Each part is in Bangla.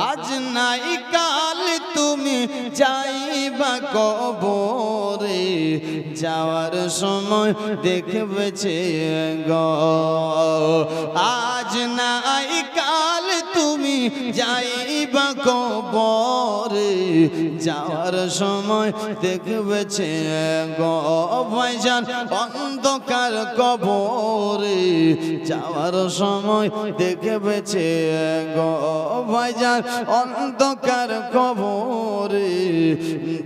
আজ নাই কাল তুমি যাইবা কবরে, যাওয়ার সময় দেখবে গো। আজ নাই কাল তুমি যাইবা কবরে, যাওয়ার সময় দেখবে গো। ভাইজান অন্ধকার কবরে, যাওয়ার সময় দেখবে গো। ভাইজান অন্ধকার কবরে,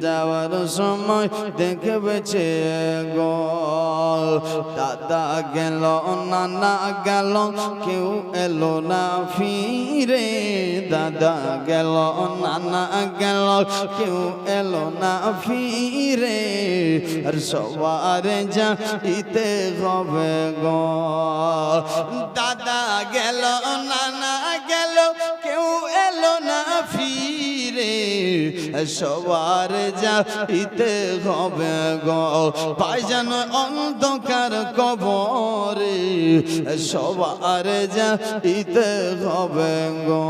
যাওয়ার সময় দেখবে গো। দাদা গেল নানা গেল কেউ এলো না ফিরে, দাদা গেল নানা গেল কেউ এলো না ফিরে, আর সবার যাইতে হবে গো। দাদা গেল নানা গেল কেউ এলো না ফিরে, সবার যাইতে হবে গো। ভাইজান অন্ধকার কবরে, সবার যাইতে হবে গো।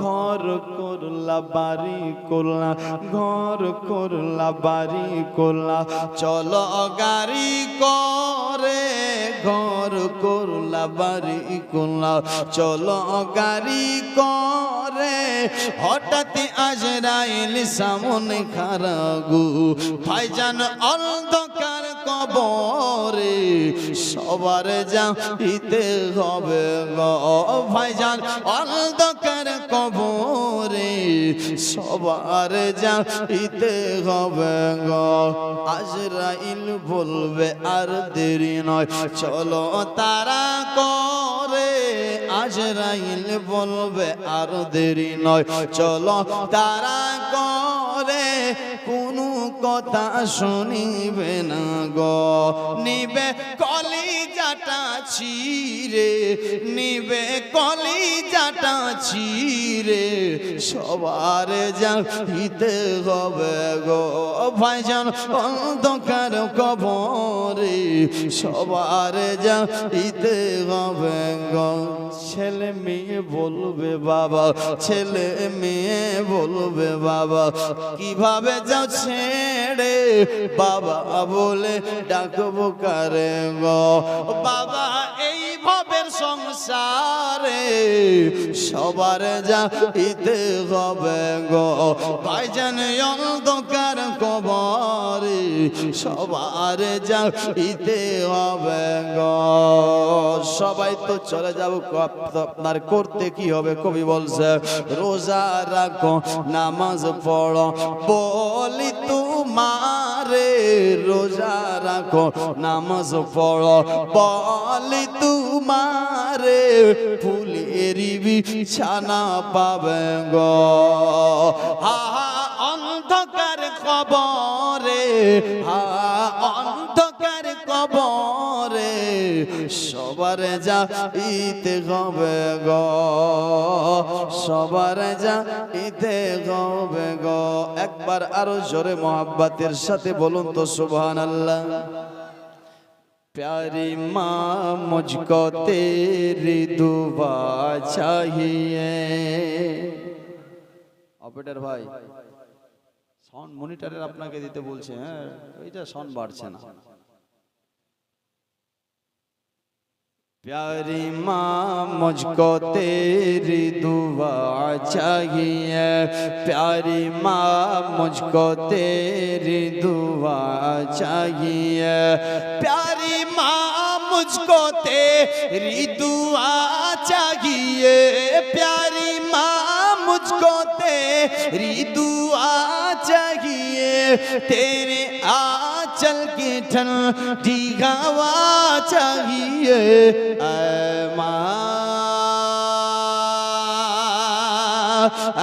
ঘর করলা বাড়ি করলা, ঘর করলা বাড়ি করলা, চলো গাড়ি করে। ঘর করলা বাড়ি করলা, চলো গাড়ি করে। হঠাৎ আজরাইল সামনে খাড়া গো। ভাইজান অন্ধকার কবরে, সবার যাইতে হবে গো। ভাইজান অন্ধকার কবরে, সবার যাইতে হবে গো। আজরাইল বলবে আর দেরি নয়, চলো তারা করে। আজরাইল বলবে আর দেরি নয়, চলো তারা করে। কোনো কথা শুনিবে না গো, নিবে কলিজাটা ছিঁড়ে, নিবে কলিজাটা ছিঁড়ে, সবার যাইতে হবে গো। ভাইজান অন্ধকার কবরে, সবার যাইতে হবে গো। ছেলে মেয়ে বলবে বাবা, ছেলে মেয়ে বলবে বাবা, কিভাবে যাও ছেড়ে, বাবা বলে ডাকবো কারে গো। বাবা এই ভবের সংসারে, সবার যাইতে হবে গো। ভাইজান অন্ধকার কবরে, সবার যাইতে হবে গো। সবাই তো চলে যাবো, আপনার করতে কি হবে? কবি বলছে রোজা রাখো নামাজ পড়ো বলি তোমারে, রোজা রাখো নামাজ পড়ো বলি তোমারে, ফুলের বিছানা পাবে গো। হা অন্ধকার কবরে, হা অন্ধকার কবরে, সবার যাইতে হবে গো। সবার যাইতে হবে গো। একবার আরো জোরে মোহাব্বতের সাথে বলুন তো সুবহানাল্লাহ। प्यारी माँ मुझको तेरी दुआ चाहिए। অপারেটর ভাই সাউন্ড মনিটরের আপনাকে দিতে বলছে, হ্যাঁ এইটা সাউন্ড বাড়ছে না। प्यारी माँ मुझको तेरी दुआ चाहिए, प्यारी माँ मुझको तेरी दुआ चाहिए, प्यारी माँ मुझको तेरी दुआ चाहिए, प्यारी माँ मुझको तेरी दुआ चाहिए, तेरे आंचल की ठंडी हवा चाहिए। ऐ माँ,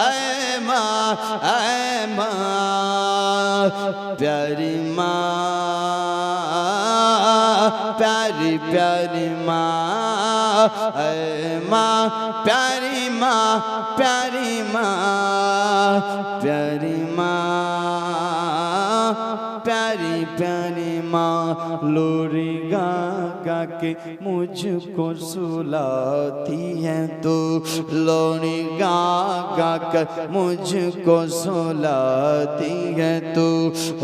ऐ माँ, ऐ माँ, प्यारी माँ, प्यारी प्यारी माँ, ऐ माँ, प्यारी माँ, प्यारी माँ, प्यारी माँ, प्यारी प्यारी माँ। लोरी गा गा के मुझको सुलाती है तू, लोरी गा गा कर मुझको सुलाती है तू,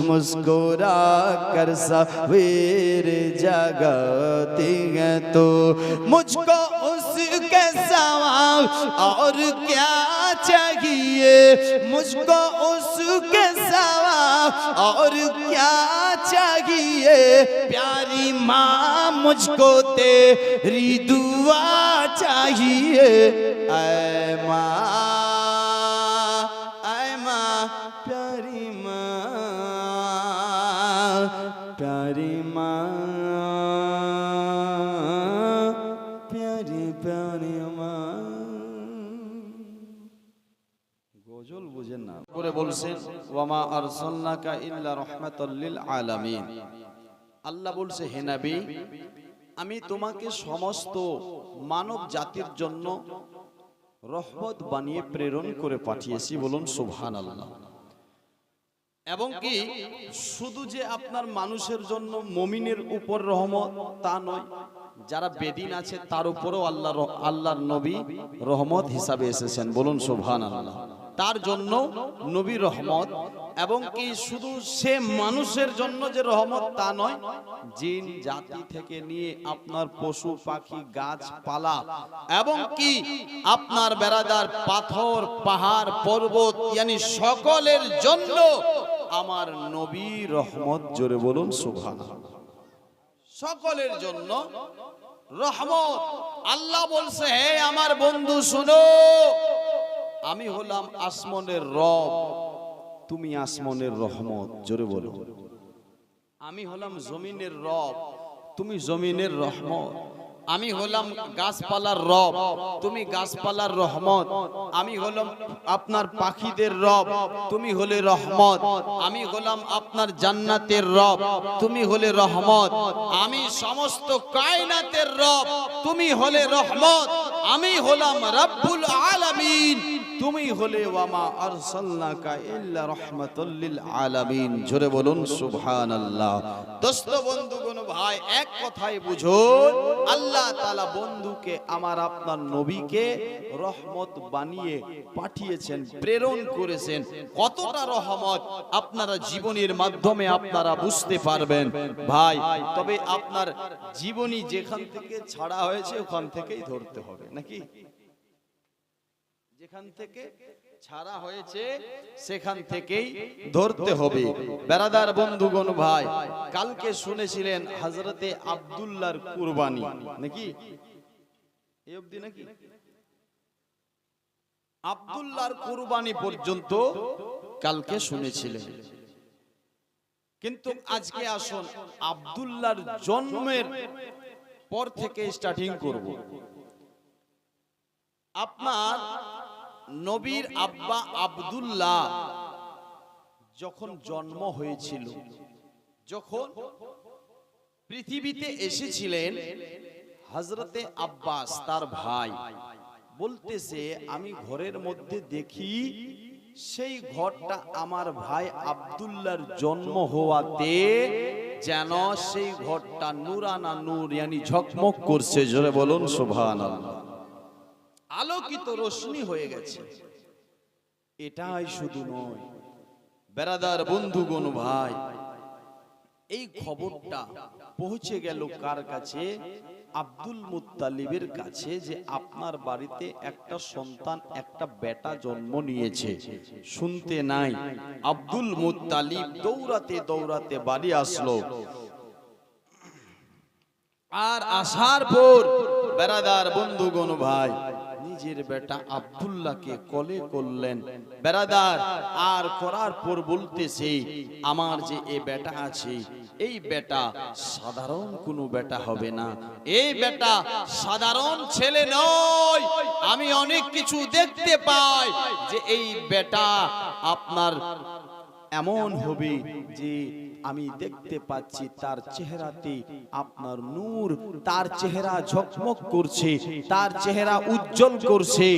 मुस्कुरा कर सवेरे जगाती है तू, मुझको उसके सिवा और क्या चाहिए, मुझको उसके सिवा और क्या चाहिए, प्यारी माँ मुझको तेरी दुआ चाहिए। ऐ माँ प्यारी माँ, प्यारी माँ, प्यारी प्यारी माँ। গজল বুঝেন না করে বলছেন ওয়ামা আরসালনাকা ইল্লা রাহমাতাল লিল আলামিন। আল্লাহ বলছে হে নবী আমি তোমাকে সমস্ত মানব জাতির জন্য রহমত বানিয়ে প্রেরণ করে পাঠিয়েছি, বলুন সুবহানাল্লাহ। এবং কি শুধু যে আপনার মানুষের জন্য মুমিনের উপর রহমত তা নয়, যারা বেদিন আছে তার উপরেও আল্লাহর নবী রহমত হিসাবে এসেছেন, বলুন সুবহানাল্লাহ। তার জন্য নবী রহমত। এবং কি শুধু সে মানুষের জন্য যে রহমত তা নয়, জিন জাতি থেকে নিয়ে আপনার পশু পাখি গাছপালা এবং কি আপনার বেরাদার পাথর পাহাড় পর্বত ইয়ানি সকলের জন্য আমার নবী রহমত, জোরে বলুন সুবহানাল্লাহ। সকলের জন্য রহমত। আল্লাহ বলছে হে আমার বন্ধু শুনো, আমি হলাম আসমানের রব, তুমি আসমানের রহমত, জোরে বলো। আমি হলাম জমিনের রব, তুমি জমিনের রহমত। আমি হলাম গাছপালার রব, তুমি গাছপালার রহমত। আমি হলাম আপনার পাখিদের রব, তুমি হলে রহমত। আমি হলাম আপনার জান্নাতের রব, তুমি হলে রহমত। আমি সমস্ত কায়নাতের রব, তুমি হলে রহমত। আমি হলাম রব্বুল আলামিন, তুমি হলে ওয়ামা আরসালনাকা ইল্লা রাহমাতাল লিল আলামিন, জোরে বলুন সুবহানাল্লাহ। দোস্ত বন্ধুগণ ভাই এক কথাই বুঝুন, আল্লাহ তাআলা বন্ধুকে আমার আপনার নবীকে রহমত বানিয়ে পাঠিয়েছেন, প্রেরণ করেছেন। কতটা রহমত আপনারা জীবনের মাধ্যমে আপনারা বুঝতে পারবেন ভাই। তবে আপনার জীবনী যেখান থেকে ছাড়া হয়েছে ওখান থেকেই ধরতে হবে নাকি? যেখান থেকে ছাড়া হয়েছে সেখান থেকেই ধরতে হবে। বেরাদার বন্ধুগণ ভাই কালকে শুনেছিলেন হযরতে আব্দুল্লাহর কুরবানি নাকি? এই অবধি নাকি? আব্দুল্লাহর কুরবানি পর্যন্ত কালকে শুনেছিলেন। কিন্তু আজকে আসুন আব্দুল্লাহর জন্মের পর থেকে স্টার্টিং করব। আপনার নবীর আব্বা আব্দুল্লাহ যখন জন্ম হয়েছিল, যখন পৃথিবীতে এসেছিলেন, হযরতে আব্বাস তার ভাই বলতেছে আমি ঘরের মধ্যে দেখি সেই ঘরটা আমার ভাই আব্দুল্লাহর জন্ম হওয়াতে যেন সেই ঘরটা নূরানা নূর ইয়ানি ঝকমক করছে, জোরে বলুন সুবহানাল্লাহ। আলোকিত রোশনি হয়ে গেছে। এটাই শুধু নয় বেরাদার বন্ধুগণ ভাই, এই খবরটা পৌঁছে গেল কার কাছে? আব্দুল মুত্তালিবের কাছে, যে আপনার বাড়িতে একটা সন্তান একটা বেটা জন্ম নিয়েছে। শুনতে নাই আব্দুল মুত্তালিব দৌড়াতে দৌড়াতে বাড়ি আসলো। আর আসার পর বেরাদার বন্ধুগণ ভাই নিজের বেটা আব্দুল্লাহকে কোলে করলেন বেরাদার। আর করার পর বলতেছে আমার যে এই বেটা আছে, এই বেটা সাধারণ কোনো বেটা হবে না, এই বেটা সাধারণ ছেলে নয়। আমি অনেক কিছু দেখতে পাই যে এই বেটা আপনার এমন হবে যে আমি দেখতে পাচ্ছি তার চেহারাতে আপনার নূর, তার চেহারা ঝকমক করছে, তার চেহারা উজ্জ্বল করছে।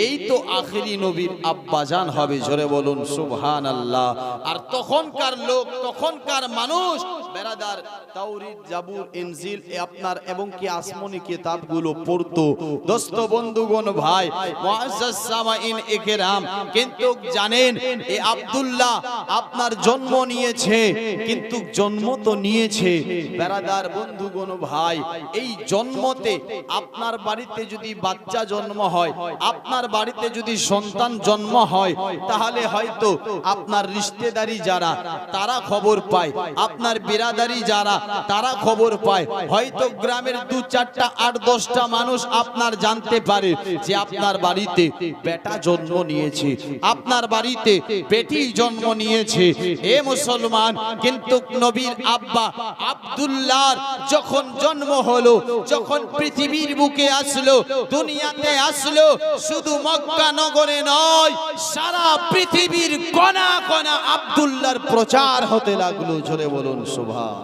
এই তো আখেরি নবীর আব্বাজান হবে, জোরে বলুন সুবহানাল্লাহ। আর তখনকার লোক, তখনকার মানুষ বেরাদার তাওরীত, জাবুর, ইনজিল আপনার এবং কি আসমানি কিতাবগুলো পড়তো। দোস্ত বন্ধুগণ ভাই মুআজ্জাজ সামাইন ইকরাম, কিন্তু জানেন এই আব্দুল্লাহ আপনার জন্ম নিয়েছে, কিন্তু জন্ম তো নিয়েছে বেরাদার বন্ধুগণ ভাই, এই জন্মতে আপনার বাড়িতে যদি বাচ্চা জন্ম হয়, আপনার বাড়িতে যদি সন্তান জন্ম হয়, তাহলে হয়তো আপনার রিশতেদারি যারা তারা খবর পায়, আপনার বিরাদারি যারা তারা খবর পায়, হয়তো গ্রামের 2-4টা 8-10টা মানুষ আপনার জানতে পারে যে আপনার বাড়িতে বেটা জন্ম নিয়েছে, আপনার বাড়িতে বেটি জন্ম নিয়েছে। এ মুসলমান, কিন্তু নবীর আব্বা আব্দুল্লাহর যখন জন্ম হলো, যখন পৃথিবীর বুকে আসলো, দুনিয়াতে আসলো, শুধু মক্কা নগরে নয়, সারা পৃথিবীর কোনা কোনা আব্দুল্লাহর প্রচার হতে লাগলো, জোরে বলুন সুবহান।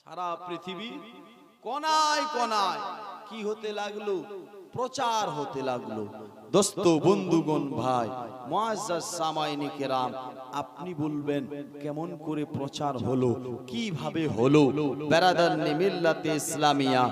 সারা পৃথিবী কোনায় কোনায় কি হতে লাগলো? প্রচার হতে লাগলো। দোস্ত বন্ধুগণ ভাই মুআজ্জাজ সামাইন কিরাম, আপনি বলবেন কেমন করে প্রচার হলো, কিভাবে হলো? বেরাদারনি মিল্লাতে ইসলামিয়া,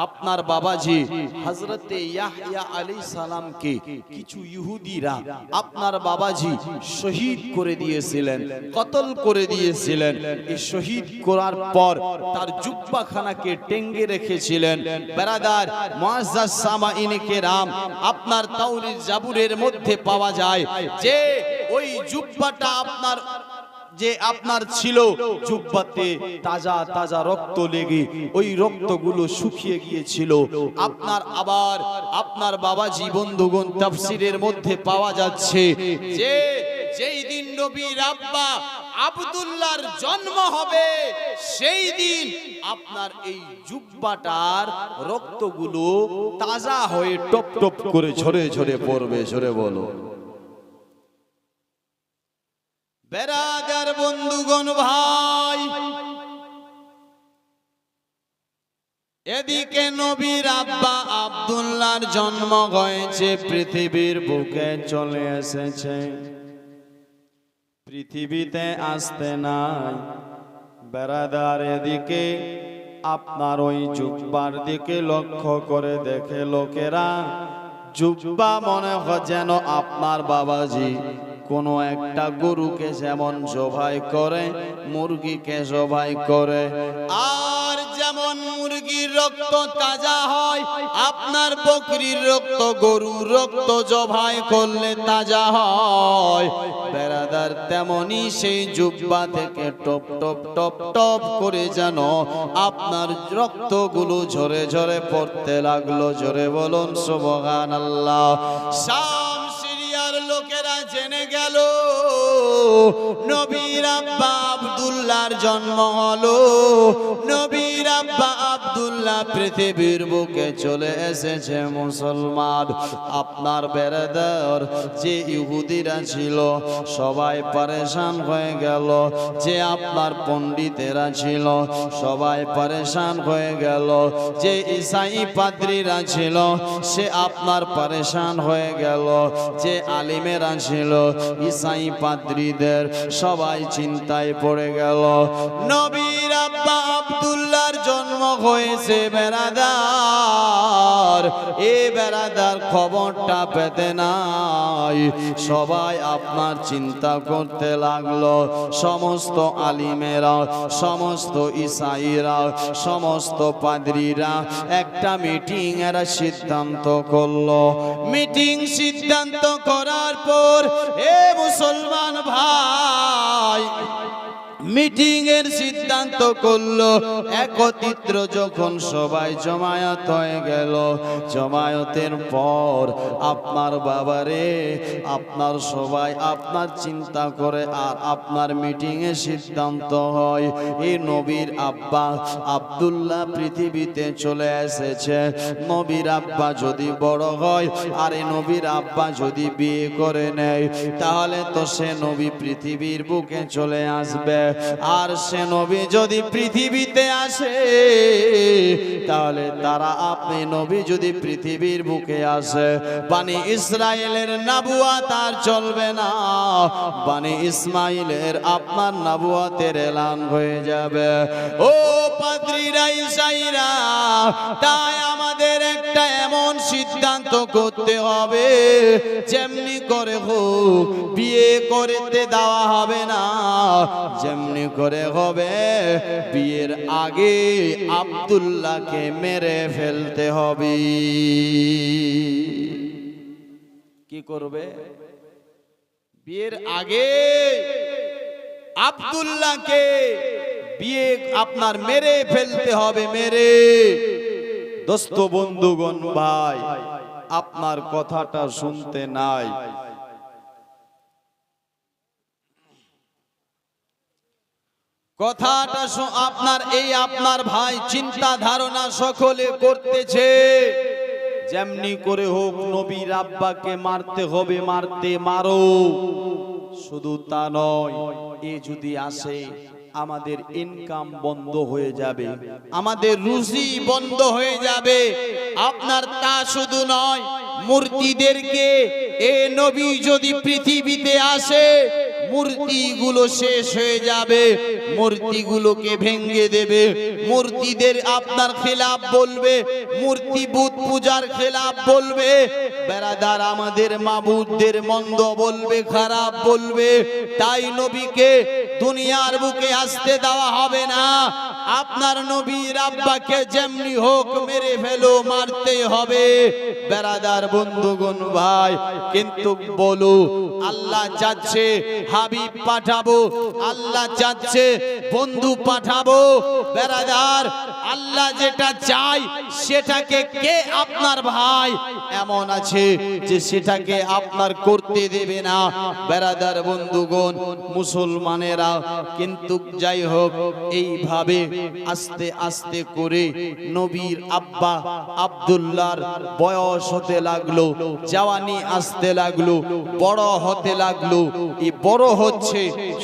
আপনার বাবাজি হযরতে ইয়াহইয়া আলাইহিস সালামকে কিছু ইহুদিরা আপনার বাবাজি শহীদ করে দিয়েছিলেন, কতল করে দিয়েছিলেন। এই শহীদ করার পর তার জুব্বাখানাকে টেঙ্গে রেখেছিলেন। বেরাদার মুআজ্জাজ সামাইন কিরাম, আপনার তাওরীত জাবুরের মধ্যে পাওয়া যায় যে ওই জুব্বাটা আপনার ছিল, জুব্বাতে তাজা তাজা রক্ত লেগে ওই রক্তগুলো শুকিয়ে গিয়েছিল। আপনার বাবাজি বন্ধুগণ তাফসীরের মধ্যে পাওয়া যাচ্ছে যে যেই দিন নবীর আব্বা আব্দুল্লাহর জন্ম হবে, সেই দিন আপনার এই জুব্বাটার রক্তগুলো তাজা হয়ে টপ টপ করে ঝরে ঝরে পড়বে, ঝরে বলো। বেরাদার বন্ধুগণ ভাই, এদিকে নবীর আব্বা আব্দুল্লাহর জন্ম হয়েছে, পৃথিবীর বুকে চলে এসেছে, পৃথিবীতে আসতে নাই। বেরাদার এদিকে আপনার ওই জুব্বার দিকে লক্ষ্য করে দেখে লোকেরা, জুব্বা মনে হয় যেন আপনার বাবাজি কোনো একটা গরুকে যেমন জবাই করে, মুরগিকে জবাই করে, আর যেমন মুরগির রক্ত তাজা হয়, আপনার বকরির রক্ত, গরুর রক্ত জবাই করলে তাজা হয়। বেরাদার তেমনি সেই জুব্বা থেকে টপ টপ টপ টপ করে যেন আপনার রক্তগুলো ঝরে ঝরে পড়তে লাগলো, জোরে বলুন সুবহানাল্লাহ। লোকেরা জেনে গেল নবীর আব্বা আব্দুল্লাহর জন্ম হলো, নবীর আব্বা আব্দুল্লাহ পৃথিবীর বুকে চলে এসেছে। মুসলমান, আপনার বেরাদার যে ইহুদিরা ছিল সবাই পরেশান হয়ে গেল, যে আপনার পণ্ডিতেরা ছিল সবাই পরেশান হয়ে গেল, যে ঈসাই পাদ্রীরা ছিল সে আপনার পরেশান হয়ে গেল, যে আলিমেরা ছিল ঈসাই পাদ্রীদের সবাই চিন্তায় পড়ে গেল। নবীর আব্বা আব্দুল্লাহর জন্ম হয়েছে বেরাদার, এ বেরাদার খবরটা পেতে নাই। সবাই আপনার চিন্তা করতে লাগলো, সমস্ত আলিমেরা, সমস্ত ঈসাইরা, সমস্ত পাদ্রীরা একটা মিটিং এর সিদ্ধান্ত করলো। মিটিং সিদ্ধান্ত করার পর এ মুসলমান ভাই, মিটিং মিটিং এর সিদ্ধান্ত করলো। একত্রিত যখন সবাই জমায়েত হয়ে গেল, জমায়েতের পর আপনার বাবারে, আপনার সবাই আপনার চিন্তা করে আর আপনার মিটিং এ সিদ্ধান্ত হয় এই নবীর আব্বা আব্দুল্লাহ পৃথিবীতে চলে এসেছে। নবীর আব্বা যদি বড় হয় আর এই নবীর আব্বা যদি বিয়ে করে নেয়, তাহলে তো সে নবী পৃথিবীর বুকে চলে আসবে। আর সে নবী যদি পৃথিবীতে আসে, তাহলে তারা আপনি নবী যদি পৃথিবীর বুকে আসে, বানি ইসরায়েলের নাবুয়াত আর চলবে না, বানি ইসমাইলের আপনার নাবুয়াতের এলান হয়ে যাবে। ও পাদ্রীরা, ইসাইরা, তাই আমাদের একটা এমন সিদ্ধান্ত করতে হবে, যেমনি করে হোক বিয়ে করতে দেওয়া হবে না, যেমনি করে হবে বিয়ের আগে আব্দুল্লাহকে মেরে ফেলতে হবে। কি করবে? বিয়ের আগে আব্দুল্লাহকে বিয়ে আপনার মেরে ফেলতে হবে, মেরে। দোস্ত বন্ধুগণ ভাই, আপনার কথাটা শুনতে নাই। কথাটা আপনার এই আপনার ভাই চিন্তা ধারণা সকলে করতেছে, যেমনি করে হোক নবীর আব্বাকে মারতে হবে, মারতে মারো। শুধু তা নয়, এ যদি আসে আমাদের ইনকাম বন্ধ হয়ে যাবে, আমাদের রুজি বন্ধ হয়ে যাবে। আপনার তা শুধু নয়, মূর্তিদেরকে এ নবী যদি পৃথিবীতে আসে, মূর্তিগুলো শেষ হয়ে যাবে, মূর্তিগুলোকে ভেঙে দেবে, মূর্তিদের আপনার খেলাফ বলবে, মূর্তি বুত পূজার খেলাফ বলবে, বেরাদার আমাদের মাবুদদের মন্দ বলবে, খারাপ বলবে। তাই নবীকে দুনিয়ার বুকে আসতে দেওয়া হবে না। আপনার নবীর আব্বাকে যেমনি হোক মেরে ফেলো, মারতে হবে। বেরাদার বন্ধুগণ ভাই, কিন্তু বলো আল্লাহ চাচ্ছে হাবিব পাঠাবো, আল্লাহ চাচ্ছে বন্ধু পাঠাবো। বেরাদার, আল্লাহ যেটা চাই সেটাকে কে আপনার ভাই এমন আছে যে সেটাকে আপনার করতে দেবে না? বেরাদার বন্ধুগণ, মুসলমানেরা কিন্তু যাই হোক এইভাবে আস্তে আস্তে করে নবীর আব্বা আব্দুল্লাহর বয়স হতে লাগলো, জওয়ানি আসতে লাগলো, বড় হতে লাগলো। এই বড় হচ্ছে,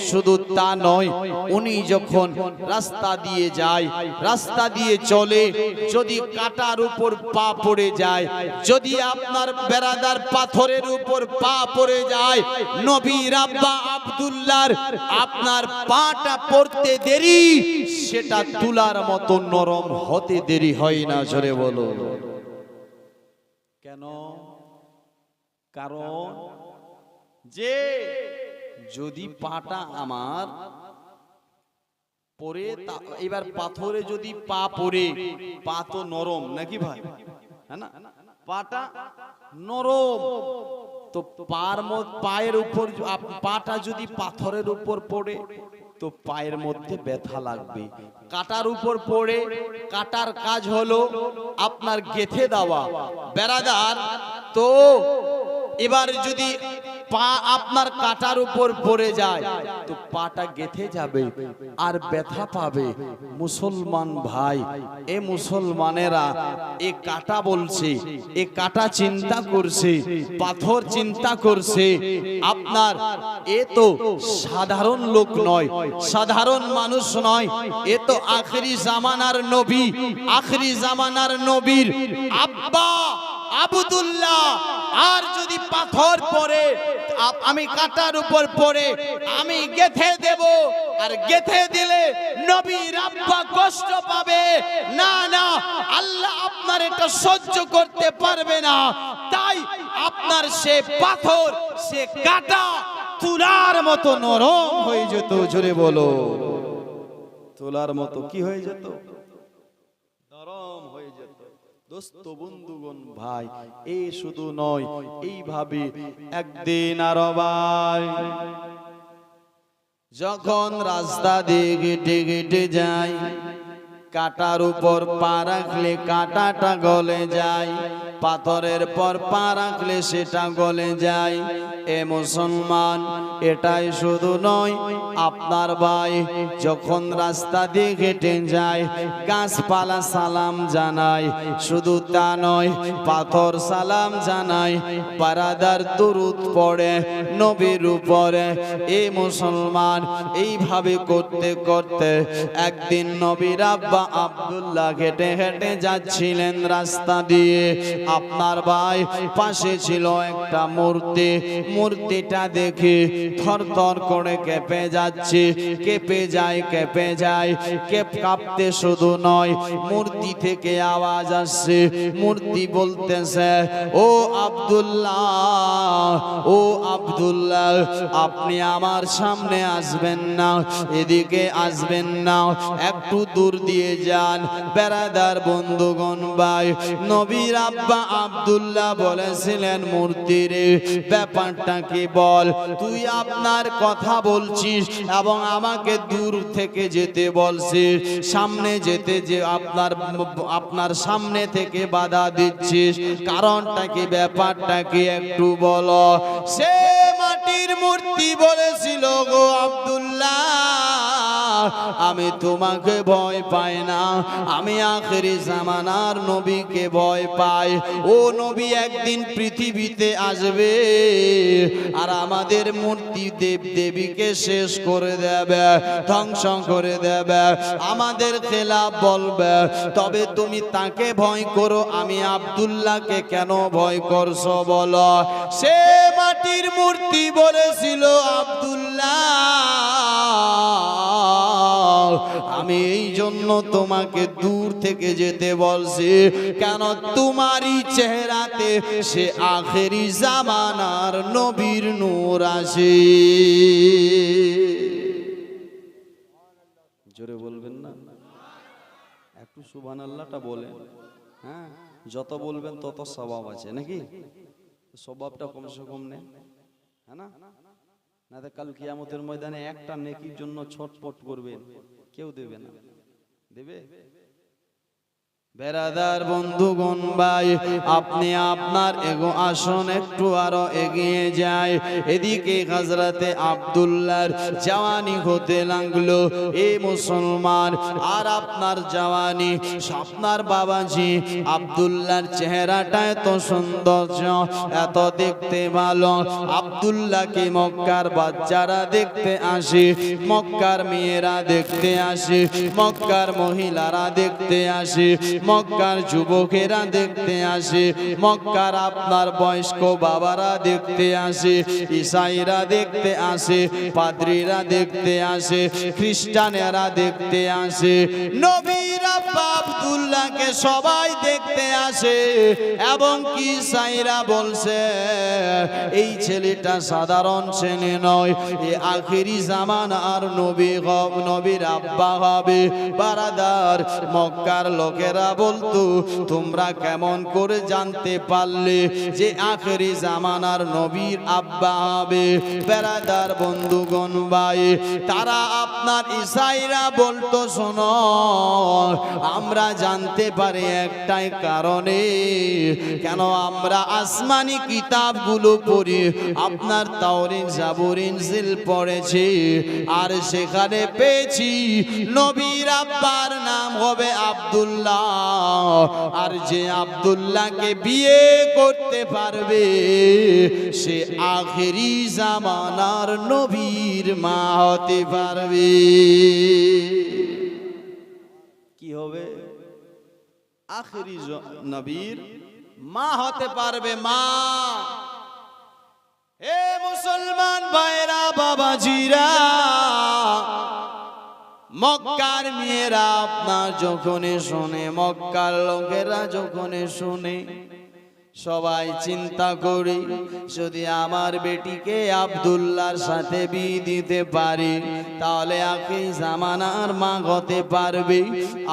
শুধু তা নয়, উনি যখন রাস্তা দিয়ে যায়, রাস্তা দিয়ে চলে, যদি কাটার উপর পা পড়ে যায়, যদি আপনার বেরাদার পাথরের উপর পা পড়ে যায়, নবীর আব্বা আব্দুল্লাহর আপনার পাটা পড়তে দেরি, সেটা তুলার মতো নরম হতে দেরি হয় না। জোরে বলো কেন? কারণ যে যদি পাটা আমার পরে, এবার পাথরে যদি পা পড়ে, পা তো নরম নাকি ভাই, হ্যাঁ না? পাটা নরম, তো পায়ের উপর পাটা যদি পাথরের উপর পড়ে তো পায়ের মধ্যে ব্যথা লাগবে। কাটার উপর পড়ে, কাটার কাজ হলো আপনার গেথে দেওয়া। বেরাদার, তো এবার যদি পা আপনার কাটার উপর পড়ে যায় তো পাটা গেথে যাবে আর ব্যথা পাবে। মুসলমান ভাই, এ মুসলমানেরা এ কাটা বলছে, এ কাটা চিন্তা করছে, পাথর চিন্তা করছে। আপনার এ তো সাধারণ লোক নয়, সাধারণ মানুষ নয়, এ তো আখেরি জামানার নবী, আখেরি জামানার নবীর আব্বা আব্দুল্লাহ। আর যদি পাথর পড়ে, আমি কাটার উপর পড়ে আমি গেথে দেব, আর গেথে দিলে নবীর আব্বা কষ্ট পাবে। না না, আল্লাহ আপনার এটা সহ্য করতে পারবে না। তাই আপনার সে পাথর, সে কাটা তুলার মতো নরম হয়ে যেত। জোরে বলো, তুলার মতো কি হয়ে যেত? নরম হয়ে যেত। দোস্ত বন্ধুগণ ভাই, এই শুধু নয়, এইভাবে একদিন আরো ভাই যখন রাস্তা দিয়ে হেঁটে হেঁটে যায়, কাটার উপর পা রাখলে কাটাটা গলে যায়, পাথরের পর পা রাখলে সেটা গলে যায়। এ মুসলমান, এটাই শুধু নয়, আপনার ভাই যখন রাস্তা দিয়ে হেঁটে যায়, গাছপালা সালাম জানায়, শুধু তা নয়, পাথর সালাম জানায়, বারাদার দুরূদ পড়ে নবীর উপরে। এই মুসলমান, এইভাবে করতে করতে একদিন নবীর আব্বা আব্দুল্লাহ হেঁটে হেঁটে যাচ্ছিলেন রাস্তা দিয়ে। আপনার ভাই পাশে ছিল একটা মূর্তি, মূর্তিটা দেখে থরথর করে কেঁপে যাচ্ছে, কেঁপে যায় কেঁপে যায়, কাঁপতে শুধু নয়, মূর্তি থেকে আওয়াজ আসছে, মূর্তি বলতেছে, ও আব্দুল্লাহ, ও আব্দুল্লাহ, আপনি আমার সামনে আসবেন না, এদিকে আসবেন না, একটু দূর দিয়ে যান। বেরাদার বন্ধুগণ ভাই, নবীর আব্বা আব্দুল্লাহ বলেছিলেন, মূর্তিরে ব্যাপারটা কি বল, তুই আপনার কথা বলছিস এবং আমাকে দূর থেকে যেতে বলছিস, সামনে যেতে যে আপনার সামনে থেকে বাধা দিচ্ছিস, কারণটা কি, ব্যাপারটা কি একটু বলো। সে মাটির মূর্তি বলেছিল, গো আব্দুল্লাহ, আমি তোমাকে ভয় পাই না, আমি আখেরি জামানার নবীকে ভয় পাই। ও নবী একদিন পৃথিবীতে আসবে আর আমাদের মূর্তি দেব দেবীকে শেষ করে দেবে, ধ্বংস করে দেবে, আমাদের খেলাফ বলবে, তবে তুমি তাকে ভয় করো, আমি আব্দুল্লাহকে কেন ভয় করছো বলো। সে মাটির মূর্তি বলেছিল, আব্দুল্লাহ, আমি এই জন্য তোমাকে দূর থেকে যেতে বলছি, কেন তোমারই চেহারাতে সে আখেরি জামানার নবীর নূর আসে। জোরে বলবেন না একটু সুবহানাল্লাহটা বলেন। হ্যাঁ, যত বলবেন তত সওয়াব আছে নাকি? স্বভাবটা কমসে কম নেই, হ্যাঁ না? না তো কাল কিয়ামতের ময়দানে একটা নেকির জন্য ছটফট করবেন, কেউ দেবে না, দেবে? বেরাদার বন্ধুগণ ভাই, আপনি আপনার আসন একটু আরো এগিয়ে যায়, এদিকে হযরতে আব্দুল্লাহর জওয়ানি হতে লাগলো। এই মুসলমান, আর আপনার জওয়ানি, আপনার বাবাজি আব্দুল্লাহর চেহারাটা এত সৌন্দর্য, এত দেখতে ভালো, আব্দুল্লাহকে মক্কার বাচ্চারা দেখতে আসে, মক্কার মেয়েরা দেখতে আসে, মক্কার মহিলারা দেখতে আসে, মক্কার যুবকেরা দেখতে আসে, মক্কার আপনার বয়স্ক বাবারা দেখতে আসে, ঈসাইরা দেখতে আসে, পাদ্রীরা দেখতে আসে, খ্রিস্টানেরা দেখতে আসে, নবীর আব্বা আব্দুল্লাহকে সবাই দেখতে আসে। এবং কি ঈসাইরা বলছে, এই ছেলেটা সাধারণ ছেলে নয়, এ আখেরি জামানার নবী, নবীর আব্বা হবে। বারাদার, মক্কার লোকেরা বলতো, তোমরা কেমন করে জানতে পারলে যে আখেরি জামানার নবীর আব্বা হবে? বেরাদার বন্ধুগণ ভাই, তারা আপনার ঈসাইরা বলতো, শোনো, আমরা জানতে পারি একটাই কারণে, কেন আমরা আসমানি কিতাবগুলো পড়ি, আপনার তাওরাত জাবুর ইনজিল পড়েছি, আর সেখানে পেয়েছি নবীর আব্বার নাম হবে আব্দুল্লাহ, আর যে আব্দুল্লাহকে বিয়ে করতে পারবে সে আখেরি জামানার নবীর মা হতে পারবে। কি হবে? আখেরি নবীর মা হতে পারবে, মা। হে মুসলমান ভাইরা, বাবাজিরা, মক্কার মেয়েরা আপনার যখন শোনে, মক্কার লোকেরা যখন শোনে সবাই চিন্তা করি যদি আমার বেটিকে আব্দুল্লাহর সাথে বিয়ে দিতে পারি তাহলে আখির জামানার মা হতে পারবে।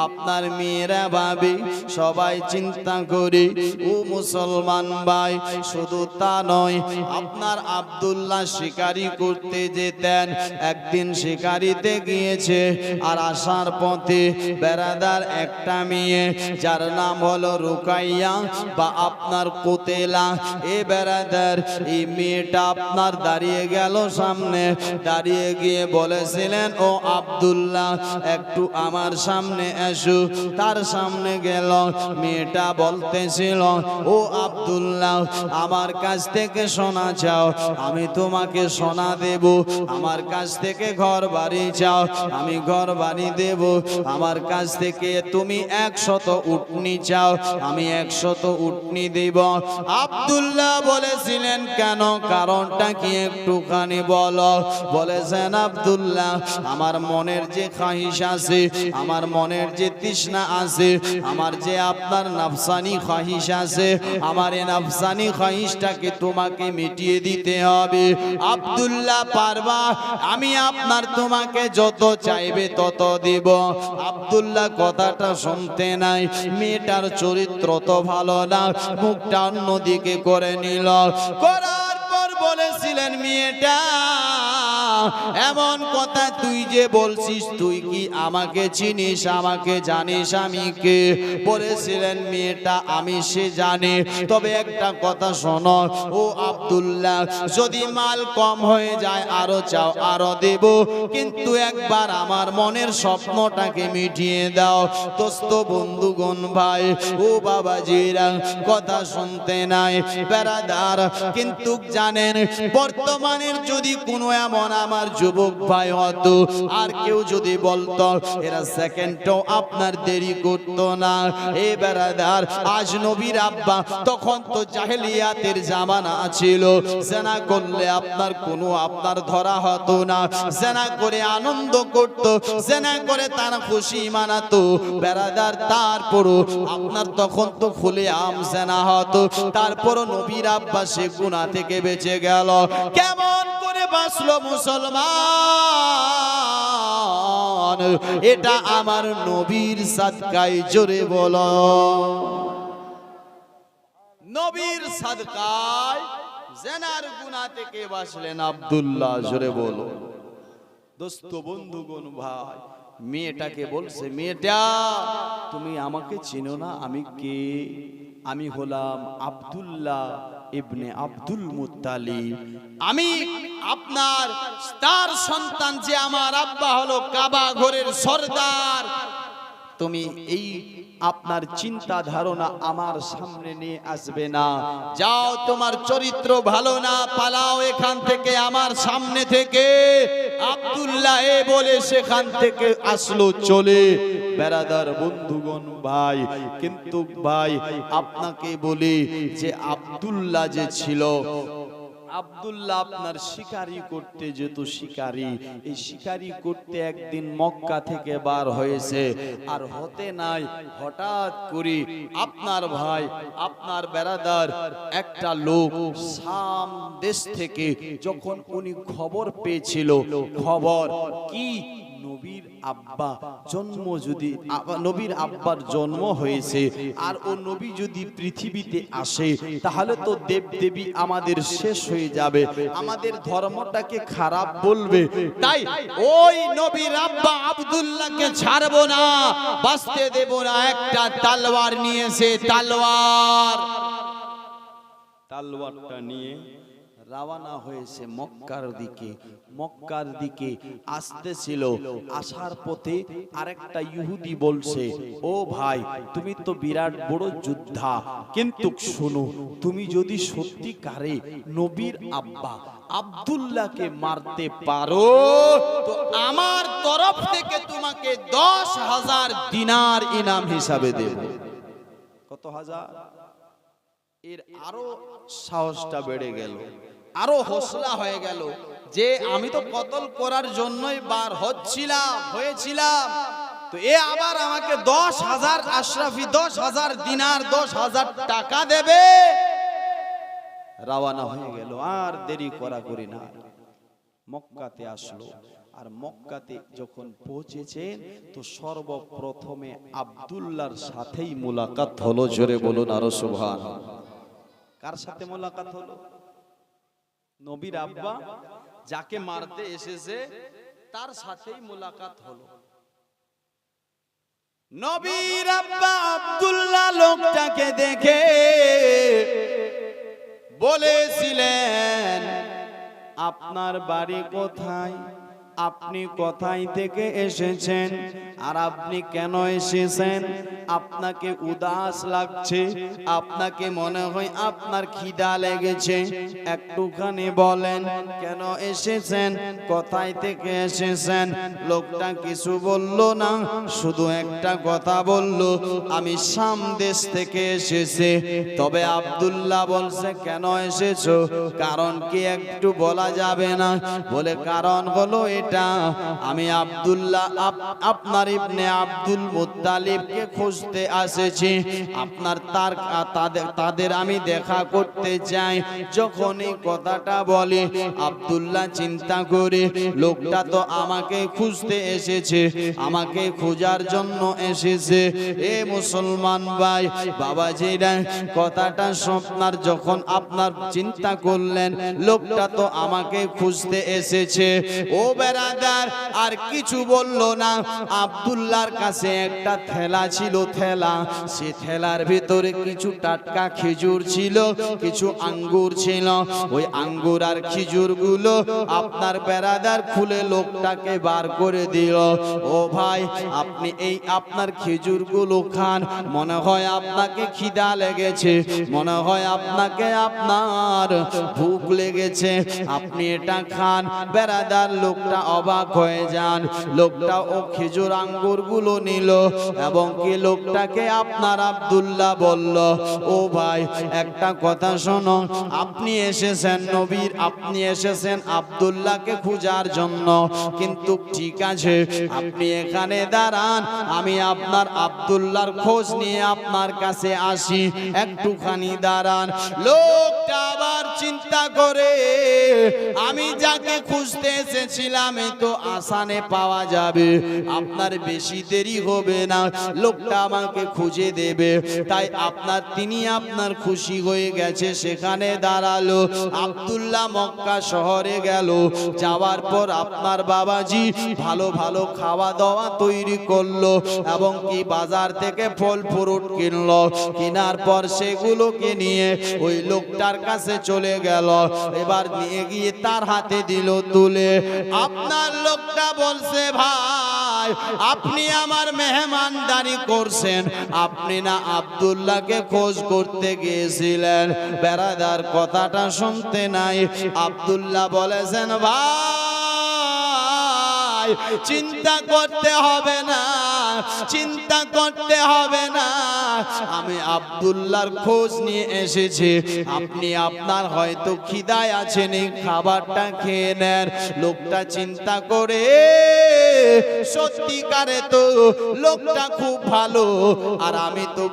আপনার মেয়েরা ভাবে, সবাই চিন্তা করি। ও মুসলমান ভাই, শুধু তা নয়, আপনার আব্দুল্লাহ শিকারি করতে যেতেন। একদিন শিকারিতে গিয়েছে, আর আসার পথে বেরাদার একটা মেয়ে যার নাম হলো রুকাইয়া বা আপনার কোতেলা, এ বেরাদার এই মেয়েটা আপনার দাঁড়িয়ে গেল সামনে, দাঁড়িয়ে গিয়ে বলেছিলেন, ও আব্দুল্লাহ একটু আমার সামনে এসো। তার সামনে গেল, মেয়েটা বলতেছিল, ও আব্দুল্লাহ আমার কাছ থেকে সোনা চাও, আমি তোমাকে সোনা দেব। আমার কাছ থেকে ঘর বাড়ি চাও, আমি ঘর বাড়ি দেব। আমার কাছ থেকে তুমি 100 উটনি চাও, আমি 100 উটনি দেব। আব্দুল্লাহ বলেছিলেন, কেন, কারণটা কি একটুখানি বলো। বলেছেন, আব্দুল্লাহ আমার মনের যে খাহিশ আছে, আমার মনের যে তৃষ্ণা আছে, আমার যে আপনার নাফসানি খাহিশ আছে, আমার এই নাফসানি খাহিশটাকে তোমাকে মিটিয়ে দিতে হবে। আব্দুল্লাহ পারবা? আমি আপনার তোমাকে যত চাইবে তত দেব। আব্দুল্লাহ কথাটা শুনতে নাই, মেয়েটার চরিত্র তো ভালো না, মুখটা অন্যদিকে করে নিল। করার পর বলেছিলেন, মেয়েটা এমন কথা তুই যে বলছিস, তুই কি আমাকে চিনিস, আমাকে জানিস আমি কে? বলেছিলেন, মেয়েটা আমি সে জানি, তবে একটা কথা শোনো ও আব্দুল্লাহ, যদি মাল কম হয়ে যায় আরো চাও, আরো দেব, কিন্তু একবার আমার মনের স্বপ্নটাকে মিটিয়ে দাও। দোস্ত বন্ধুগণ ভাই ও বাবাজিরা, কথা শুনতে নাই বেরাদার। কিন্তু জানেন, বর্তমানের যদি কোনো এমন আমার যুবক ভাই হতো, আর কেউ যদি বলতো, এরা সেকেন্ডও আপনার দেরি করতো না। এ বেরাদার, আজ নবীর আব্বা, তখন তো জাহেলিয়াতের জামানা ছিল, জেনা করলে আপনার কোনো আপনার ধরা হতো না। জেনা করে আনন্দ করত, জেনা করে তারা খুশি মানাতো বেরাদার। তারপরও আপনার তখন তো খুলে আম জেনা হতো, তারপরও নবীর আব্বা সে গুনাহ থেকে বেঁচে গেল। কেমন করে বাঁচলো মুসলমান? এটা আমার নবীর সাদকায়, জোরে বলো, নবীর সাদকায় জেনার গুনাহ থেকে বাঁচলেন আব্দুল্লাহ, জোরে বলো। দোস্ত বন্ধুগণ ভাই, মেয়েটাকে বলছে, মেয়েটা তুমি আমাকে চিনো না, আমি কে? আমি হলাম আব্দুল্লাহ ইবনে আব্দুল মুত্তালিব। আমি আপনার তার সন্তান, যে আমার আব্বা হলো কাবা ঘরের সরদার। তুমি এই আপনার চিন্তা ধারণা আমার সামনে নিয়ে আসবে না। যাও, তোমার চরিত্র ভালো না, পালাও এখান থেকে, আমার সামনে থেকে। আব্দুল্লাহ এ বলে সেখান থেকে আসলো চলে। বেরাদার বন্ধুগণ ভাই, কিন্তু ভাই আপনাকে বলি যে আব্দুল্লাহ যে ছিল, আব্দুল্লাহ আপনার শিকারি করতে যেত, শিকারি। এই শিকারি করতে একদিন মক্কা থেকে বার হয়েছে, আর হতে নাই, হঠাৎ করে আপনার ভাই, আপনার বেরাদার একটা লোক শাম দেশ থেকে যখন উনি খবর পেয়েছিল, খবর কি, নবীর আব্বা জন্ম, যদি নবীর আব্বার জন্ম হয়েছে, আর ও নবী যদি পৃথিবীতে আসে, তাহলে তো দেবদেবী আমাদের শেষ হয়ে যাবে, আমাদের ধর্মটাকে খারাপ বলবে। তাই ওই নবীর আব্বা আব্দুল্লাহকে ছাড়বো না, বাঁচতে দেব না। একটা তলোয়ার নিয়েছে, তলোয়ারটা নিয়ে রওনা হয়েছে মক্কার দিকে। মক্কার দিকে আসতেছিল, আসার পথে আরেকটা ইহুদি বলছে, ও ভাই তুমি তো বিরাট বড় যোদ্ধা, কিন্তু শোনো, তুমি যদি সত্যিকারে নবীর আব্বা আব্দুল্লাহকে মারতে পারো, তো আমার তরফ থেকে তোমাকে 10,000 দিনার ইনাম হিসাবে দেব। কত হাজার? এর আরো সাহসটা বেড়ে গেল, আরো হৌসলা হয়ে গেল, যে আমি তো কতল করার জন্যই বার হয়েছিলাম, তো এ আবার আমাকে 10,000 আশরাফি, 10,000 দিনার, 10,000 টাকা দেবে। রওনা হয়ে গেল। আর দেরি করা করি না, মক্কাতে আসলো। আর মক্কাতে যখন পৌঁছেছেন তো সর্বপ্রথমে আব্দুল্লাহর সাথেই মোলাকাত হলো। জোরে বলুন আরো সুবহানাল্লাহ। কার সাথে মোলাকাত হলো? নবীর আব্বা যাকে মারতে এসেছে তার সাথেই মোলাকাত হলো। নবীর আব্বা আব্দুল্লাহ লোকটাকে দেখে বলেছিলেন, আপনার বাড়ি কোথায়? আপনি কোথায় থেকে এসেছেন? আর আপনি কেন এসেছেন? আপনাকে উদাস লাগছে, আপনাকে মনে হয় আপনার খিদা লেগেছে, একটুখানি বলেন কেন এসেছেন, কোথায় থেকে এসেছেন? লোকটা কিছু বলল না, শুধু একটা কথা বলল, আমি শাম দেশ থেকে এসেছি। তবে আব্দুল্লাহ বলছে, কেন এসেছো? কারণ কি একটু বলা যাবে না? বলে কারণ হলো এটা, আমি আব্দুল্লাহ আপনার ইবনে আব্দুল মুত্তালিবকে খুঁজতে এসেছি। আপনার তাদের আমি দেখা করতে চাই। যখন এই কথাটা বলে আব্দুল্লাহ চিন্তা করে, লোকটা তো আমাকে খুঁজতে এসেছে, আমাকে খোঁজার জন্য এসেছে। এ মুসলমান ভাই বাবাজিরা, কথাটা স্বপ্নার যখন আপনার চিন্তা করলেন, লোকটা তো আমাকে খুঁজতে এসেছে। ও বেরাদার আর কিছু বলল না। আব্দুল্লাহর কাছে একটা থেলা ছিল, থেলা, সে থেলার ভিতরে কিছু টাটকা খেজুর ছিল, কিছু আঙ্গুর ছিল। ওই আঙ্গুর আর খেজুর গুলো আপনার বেরাদার খুলে লোকটাকে বার করে দিল। ও ভাই, আপনি এই আপনার খেজুর গুলো খান, মনে হয় আপনাকে খিদা লেগেছে, মনে হয় আপনাকে আপনার ভুখ লেগেছে, আপনি এটা খান। বেরাদার লোকটা অবাক হয়ে যান। লোকটা ও খেজুর আঙ্গুর গুলো নিল এবং কি লোকটাকে আপনার আব্দুল্লাহ বলল, ও ভাই একটা কথা শোনো, আপনি এসেছেন নবীর, আপনি এসেছেন আব্দুল্লাহকে খোঁজার জন্য, কিন্তু ঠিক আছে আপনি এখানে দাঁড়ান, আমি আপনার আব্দুল্লাহর খোঁজ নিয়ে আপনার কাছে আসি, একটুখানি দাঁড়ান। লোকটা আবার চিন্তা করে, আমি যাকে খুঁজতে এসেছিলাম এ তো আসানে পাওয়া যাবে, আপনার বেশি দেরি হবে না, লোকটা আমাকে খুঁজে দেবে। তাই তিনি আপনার খুশি হয়ে গেছে, সেখানে দাঁড়ালো। আব্দুল্লাহ মক্কা শহরে গেল। যাওয়ার পর আপনার বাবাজি ভালো ভালো খাওয়া দাওয়া তৈরি করলো এবং কি বাজার থেকে ফল ফ্রুট কিনলো। কেনার পর সেগুলোকে নিয়ে ওই লোকটার কাছে চলে গেল। এবার নিয়ে গিয়ে তার হাতে দিল তুলে। আপনার লোকটা বলছে, ভাই আপনি আমার মেহমানদারি করছেন, আপনি না আব্দুল্লাহকে খোঁজ করতে গিয়েছিলেন? বেরাদার কথাটা শুনতে নাই। আব্দুল্লাহ বলেছেন, ভাই চিন্তা করতে হবে না, চিন্তা করতে হবে না, আমি আব্দুল্লাহর খোঁজ নিয়ে এসেছি, আপনি আপনার হয়তো খিদায় আছেন, এই খাবারটা খেয়ে নেন। লোকটা চিন্তা করে, সত্যিকারে তো লোকটা খুব ভালো, আর আমি তো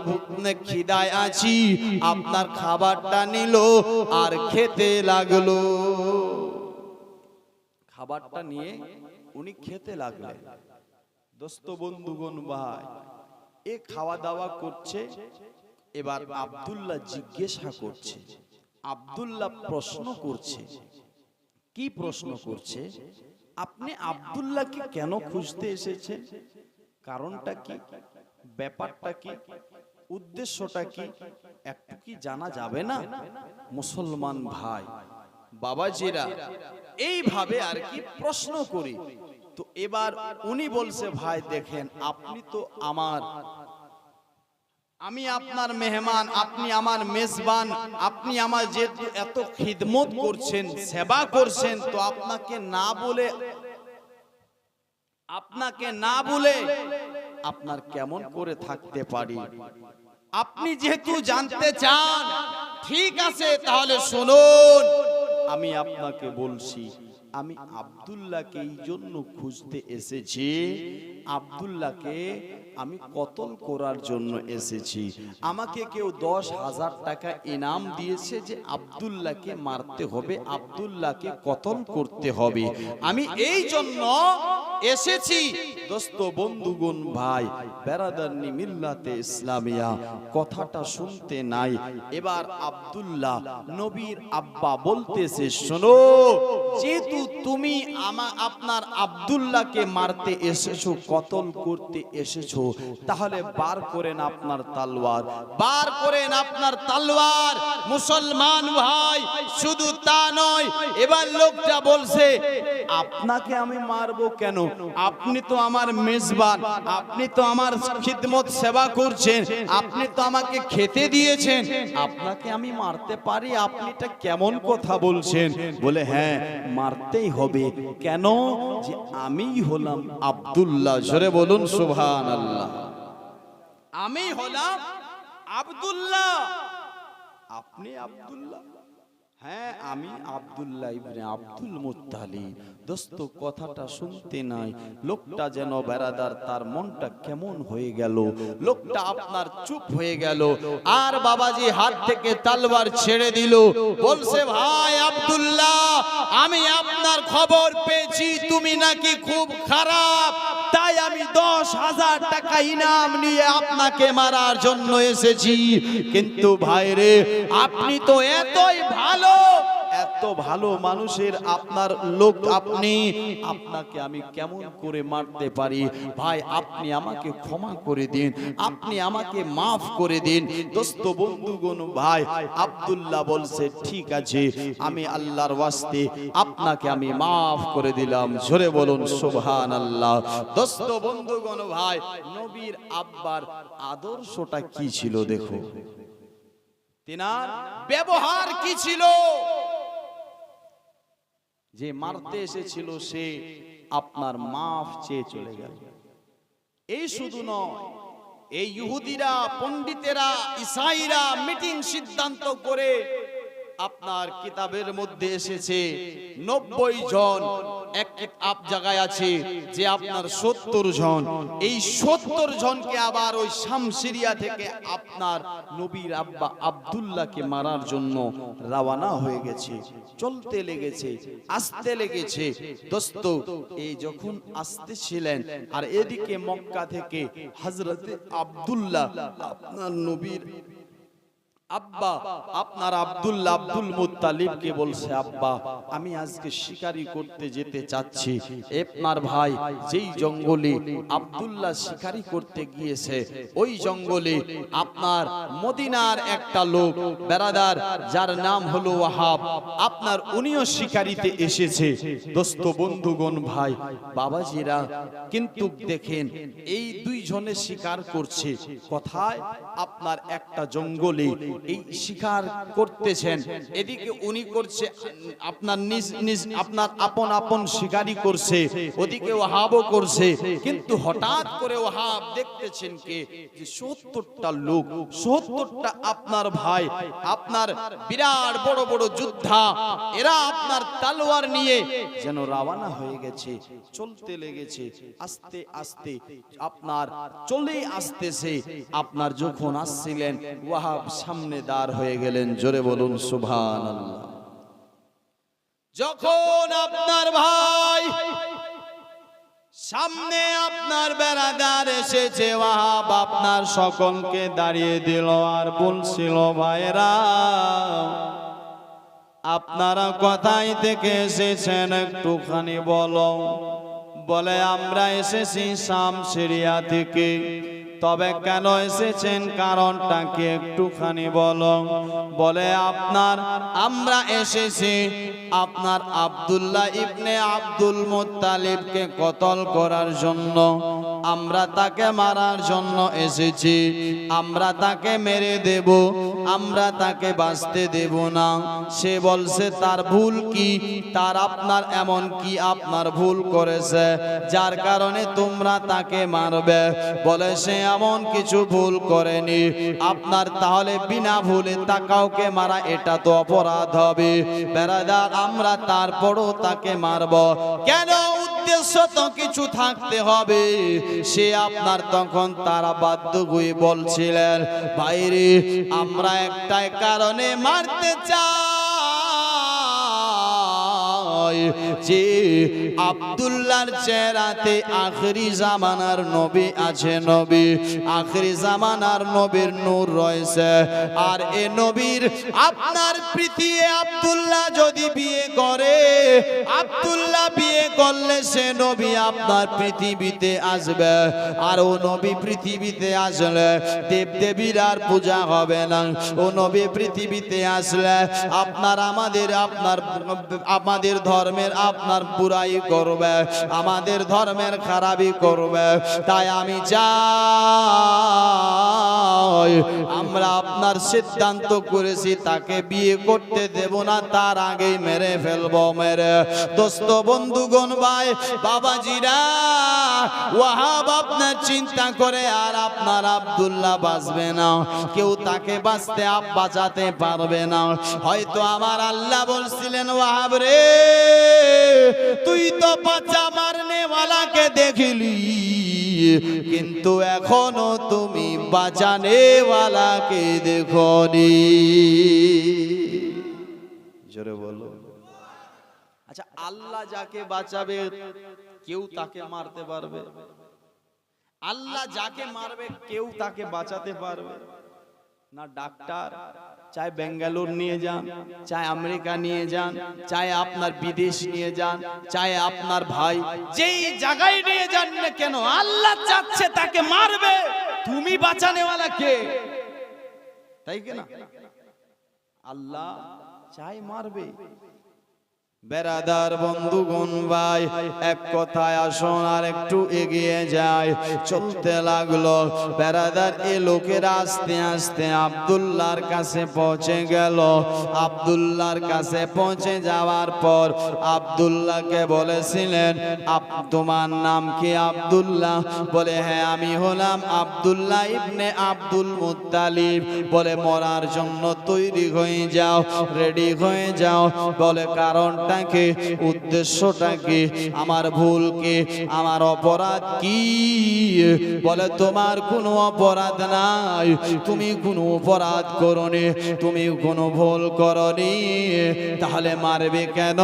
খিদায় আছি। আপনার খাবারটা নিল আর খেতে লাগলো। খাবারটা নিয়ে উনি খেতে লাগলেন। দোস্ত বন্ধুগণ ভাই, এ খাওয়া দাওয়া করছে। এবার আব্দুল্লাহ জিজ্ঞাসা করছে, আব্দুল্লাহ প্রশ্ন করছে। কি প্রশ্ন করছে? আপনি আব্দুল্লাহকে কেন খুঁজতে এসেছেন? কারণটা কি? ব্যাপারটা কি? উদ্দেশ্যটা কি? একটু কি জানা যাবে না? মুসলমান ভাই বাবাজিরা, এইভাবে আর কি প্রশ্ন করি। তো এবার উনি বলছে, ভাই দেখেন, আপনি তো আমি আপনার মেহমান, আপনি আমার মেজবান, আপনি আমার যেহেতু এত খিদমত করছেন, সেবা করছেন, তো আপনাকে না বলে আপনার কেমন করে থাকতে পারি? আপনি যেহেতু জানতে চান, ঠিক আছে তাহলে শুনুন, আমি আপনাকে বলছি। আমি আব্দুল্লাহকে এই জন্য খুঁজতে এসেছি, আব্দুল্লাহকে আমি কতল করার জন্য এসেছি। আমাকে কেউ 10,000 টাকা ইনাম দিয়েছে যে আব্দুল্লাহকে মারতে হবে, আব্দুল্লাহকে কতল করতে হবে। আমি এই জন্য এসেছি। দোস্ত, বন্ধুগণ, ভাই বেরাদারনি মিল্লাতে ইসলামিয়া, কথাটা শুনতে নাই। এবার আব্দুল্লাহ নবীর আব্বা বলতেছে, শোনো, যেহেতু তুমি আপনার আব্দুল্লাহকে মারতে এসেছো, কতল করতে এসেছো, তাহলে বার করেন আপনার তলোয়ার, বার করেন আপনার তলোয়ার। মুসলমান ভাই, শুধু তা নয়, এবার লোকটা বলছে, আপনাকে আমি মারবো কেন? আপনি তো আমার মেজবান, আপনি তো আমার খিদমত সেবা করছেন, আপনি তো আমাকে খেতে দিয়েছেন, আপনাকে আমি মারতে পারি? আপনি এটা কেমন কথা বলছেন? বলে, হ্যাঁ, মারতেই হবে। কেন? যে আমি হলাম আব্দুল্লাহ। জোরে বলুন সুবহানাল্লাহ। আমি হলাম আব্দুল্লাহ। আপনি আব্দুল্লাহ? হ্যাঁ, আমি আব্দুল্লাহ ইবনে আব্দুল মুত্তালিব। দোস্ত, কথাটা শুনতে নাই, লোকটা যেন বেরাদার তার মনটা কেমন হয়ে গেল, লোকটা আপনার চুপ হয়ে গেল। আর বাবাজি হাত থেকে তলোয়ার ছেড়ে দিল, বলছে, ভাই আব্দুল্লাহ, আমি আপনার খবর পেয়েছি তুমি নাকি খুব খারাপ, তাই আমি 10,000 টাকা ইনাম নিয়ে আপনাকে মারার জন্য এসেছি। কিন্তু ভাই রে, আপনি তো এতই ভালো, এত ভালো মানুষের আপনার লোক, আপনাকে আমি কেমন করে মারতে পারি? ভাই, আপনি আমাকে ক্ষমা করে দিন, আপনি আমাকে মাফ করে দিন। দোস্ত, বন্ধুগণ, ভাই আব্দুল্লাহ বলছে, ঠিক আছে, আমি আল্লাহর ওয়াস্তে আপনাকে আমি মাফ করে দিলাম। জোরে বলুন সুবহানাল্লাহ। দোস্ত, বন্ধুগণ, ভাই নবীর আব্বার আদর্শটা কি ছিল দেখো, তিনার ব্যবহার কি ছিল। যে মারতে এসেছিল সে আপনার মাফ চেয়ে চলে গেল। এই শুধু নয়, এই ইহুদিরা, পণ্ডিতেরা, ঈসাইরা মিটিং সিদ্ধান্ত করে আপনার কিতাবের মধ্যে এসেছে 90 জন, এক জায়গায় আছে যে আপনার 70 জন। এই 70 জনকে আবার ওই শাম সিরিয়া থেকে আপনার নবীর আব্বা আব্দুল্লাহকে মারার জন্য রওনা হয়ে গেছে। চলতে লেগেছে, আসতে লেগেছে। দোস্ত, এই যখন আসতেছিলেন, আর এদিকে মক্কা থেকে হযরতে আব্দুল্লাহ আপনার নবীর আব্বা আপনার আব্দুল্লাহ আব্দুল মুত্তালিবকে বলছে, আব্বা, আমি আজকে শিকারি করতে যেতে চাচ্ছি। আপনার ভাই যেই জঙ্গলে আব্দুল্লাহ শিকারি করতে গিয়েছে, ওই জঙ্গলে আপনার মদিনার একটা লোক বেরাদার, যার নাম হলো ওয়াহাব, আপনার উনিও শিকারিতে এসেছে। দোস্ত, বন্ধুগণ, ভাই বাবাজিরা, কিন্তু দেখেন এই দুই জনে শিকার করছে কোথায়? আপনার একটা জঙ্গলে এই শিকার করতেছেন। এদিকে উনি করছে আপনার নিজ নিজ আপনার আপন আপন শিকারি করছে, ওদিকে ওয়াহাবও করছে। কিন্তু হঠাৎ করে ওয়াহাব দেখতেছেন কে যে 70টা লোক, 70টা আপনার ভাই, আপনার বিরাট বড় বড় যোদ্ধা, এরা আপনার তলোয়ার নিয়ে যেন রওনা হয়ে গেছে, চলতে লেগেছে। আস্তে আস্তে আপনার চলে আসতেছে। আপনার যখন আসছিলেন, ওয়াহাব সামনে দাঁড় হয়ে গেলেন। জোরে বলুন সুবহানাল্লাহ। যখন আপনার ভাই সামনে আপনার বেরাদার এসেছে, ওয়াহাব আপনার সকলকে দাঁড়িয়ে দিল আর বলছিল, ভাইরা, আপনারা কোথায় থেকে এসেছেন একটুখানি বলো। বলে, আমরা এসেছি শাম সিরিয়া থেকে। তবে কেন এসেছেন, কারণটা কি একটুখানি বলো। বলে, আমরা এসেছি আপনার আব্দুল্লাহ ইবনে আব্দুল মুত্তালিবকে কতল করার জন্য। আমরা তাকে মারার জন্য এসেছি, আমরা তাকে মেরে দেব। আমরা তাকে বাঁচতে দেব না। সে বলছে তার ভুল কি, তার আপনার এমন কি আপনার ভুল করেছে যার কারণে তোমরা তাকে মারবে? বলে সে এমন কিছু ভুল করেনি। আপনার তাহলে বিনা ভুলে তা কাউকে মারা এটা তো অপরাধ হবে। বেরাদার, আমরা তারপরও তাকে মারব কেন? উদ্দেশ্য তো কিছু থাকতে হবে। সে আপনার তখন তারা বাধ্য হয়ে বলছিলেন, ভাইরে আমরা একটাই কারণে মারতে চাই যে আব্দুল্লাহর চেহারাতে আখেরি জামানার নবী আছে, নবী আখেরি জামানার নবীর নূর রয়েছে। আর এ নবীর আপনার পৃথিবী আব্দুল্লাহ যদি বিয়ে করে, আব্দুল্লাহ বিয়ে করলে সে নবী আপনার পৃথিবীতে আসবে। আর ও নবী পৃথিবীতে আসলে দেবদেবীর আর পূজা হবে না। ও নবী পৃথিবীতে আসলে আপনার আমাদের ধর্মের আপনার বুরাই করবে, আমাদের ধর্মের খারাপি করবে। তাই আমি চাই, আমরা আপনার সিদ্ধান্ত করেছি তাকে বিয়ে করতে দেব না, তার আগেই মেরে ফেলবো। মেরে দোস্ত বন্ধুগণ ভাই বাবাজিরা, ওয়াহাব আপনার চিন্তা করে আর আপনার আব্দুল্লাহ বাঁচবে না, কেউ তাকে বাঁচাতে পারবে না। হয়তো আমার আল্লাহ বলছিলেন, ওয়াহাব রে তুই তো বাঁচা মারনে ওয়ালাকে দেখলি, কিন্তু এখনো তুমি বাঁচানে ওয়ালাকে দেখোনি। জোরে বলো। আচ্ছা, আল্লাহ যাকে বাঁচাবে কেউ তাকে মারতে পারবে? আল্লাহ যাকে মারবে কেউ তাকে বাঁচাতে পারবে না? ডাক্তার চাই বেঙ্গালুর নিয়ে যান, চাই আমেরিকা নিয়ে যান, চাই আপনার বিদেশ নিয়ে যান, চাই আপনার ভাই যেই জায়গায় নিয়ে যান না কেন, আল্লাহ চাচ্ছে তাকে মারবে। তুমি বাঁচানেওয়ালা কে? তাই কি না? আল্লাহ চাই মারবে। বেরাদার বন্ধুগণ ভাই, এক কথায় আসুন আর একটু এগিয়ে যায়। চলতে লাগলো বেরাদার, এ লোকেরা আস্তে আস্তে আব্দুল্লাহর কাছে পৌঁছে গেল। আব্দুল্লাহর কাছে পৌঁছে যাওয়ার পর আব্দুল্লাহকে বলেছিলেন, তোমার নাম কি আব্দুল্লাহ? বলে হ্যাঁ আমি হলাম আব্দুল্লাহ ইবনে আব্দুল মুত্তালিব। বলে মরার জন্য তৈরি হয়ে যাও, রেডি হয়ে যাও। বলে কারণটা কি, উদ্দেশ্যটা কি, আমার ভুল কি, আমার অপরাধ কি? বলে তোমার কোনো অপরাধ নাই, তুমি কোনো অপরাধ করনি, তুমি কোনো ভুল করনি, তাহলে মারবে কেন?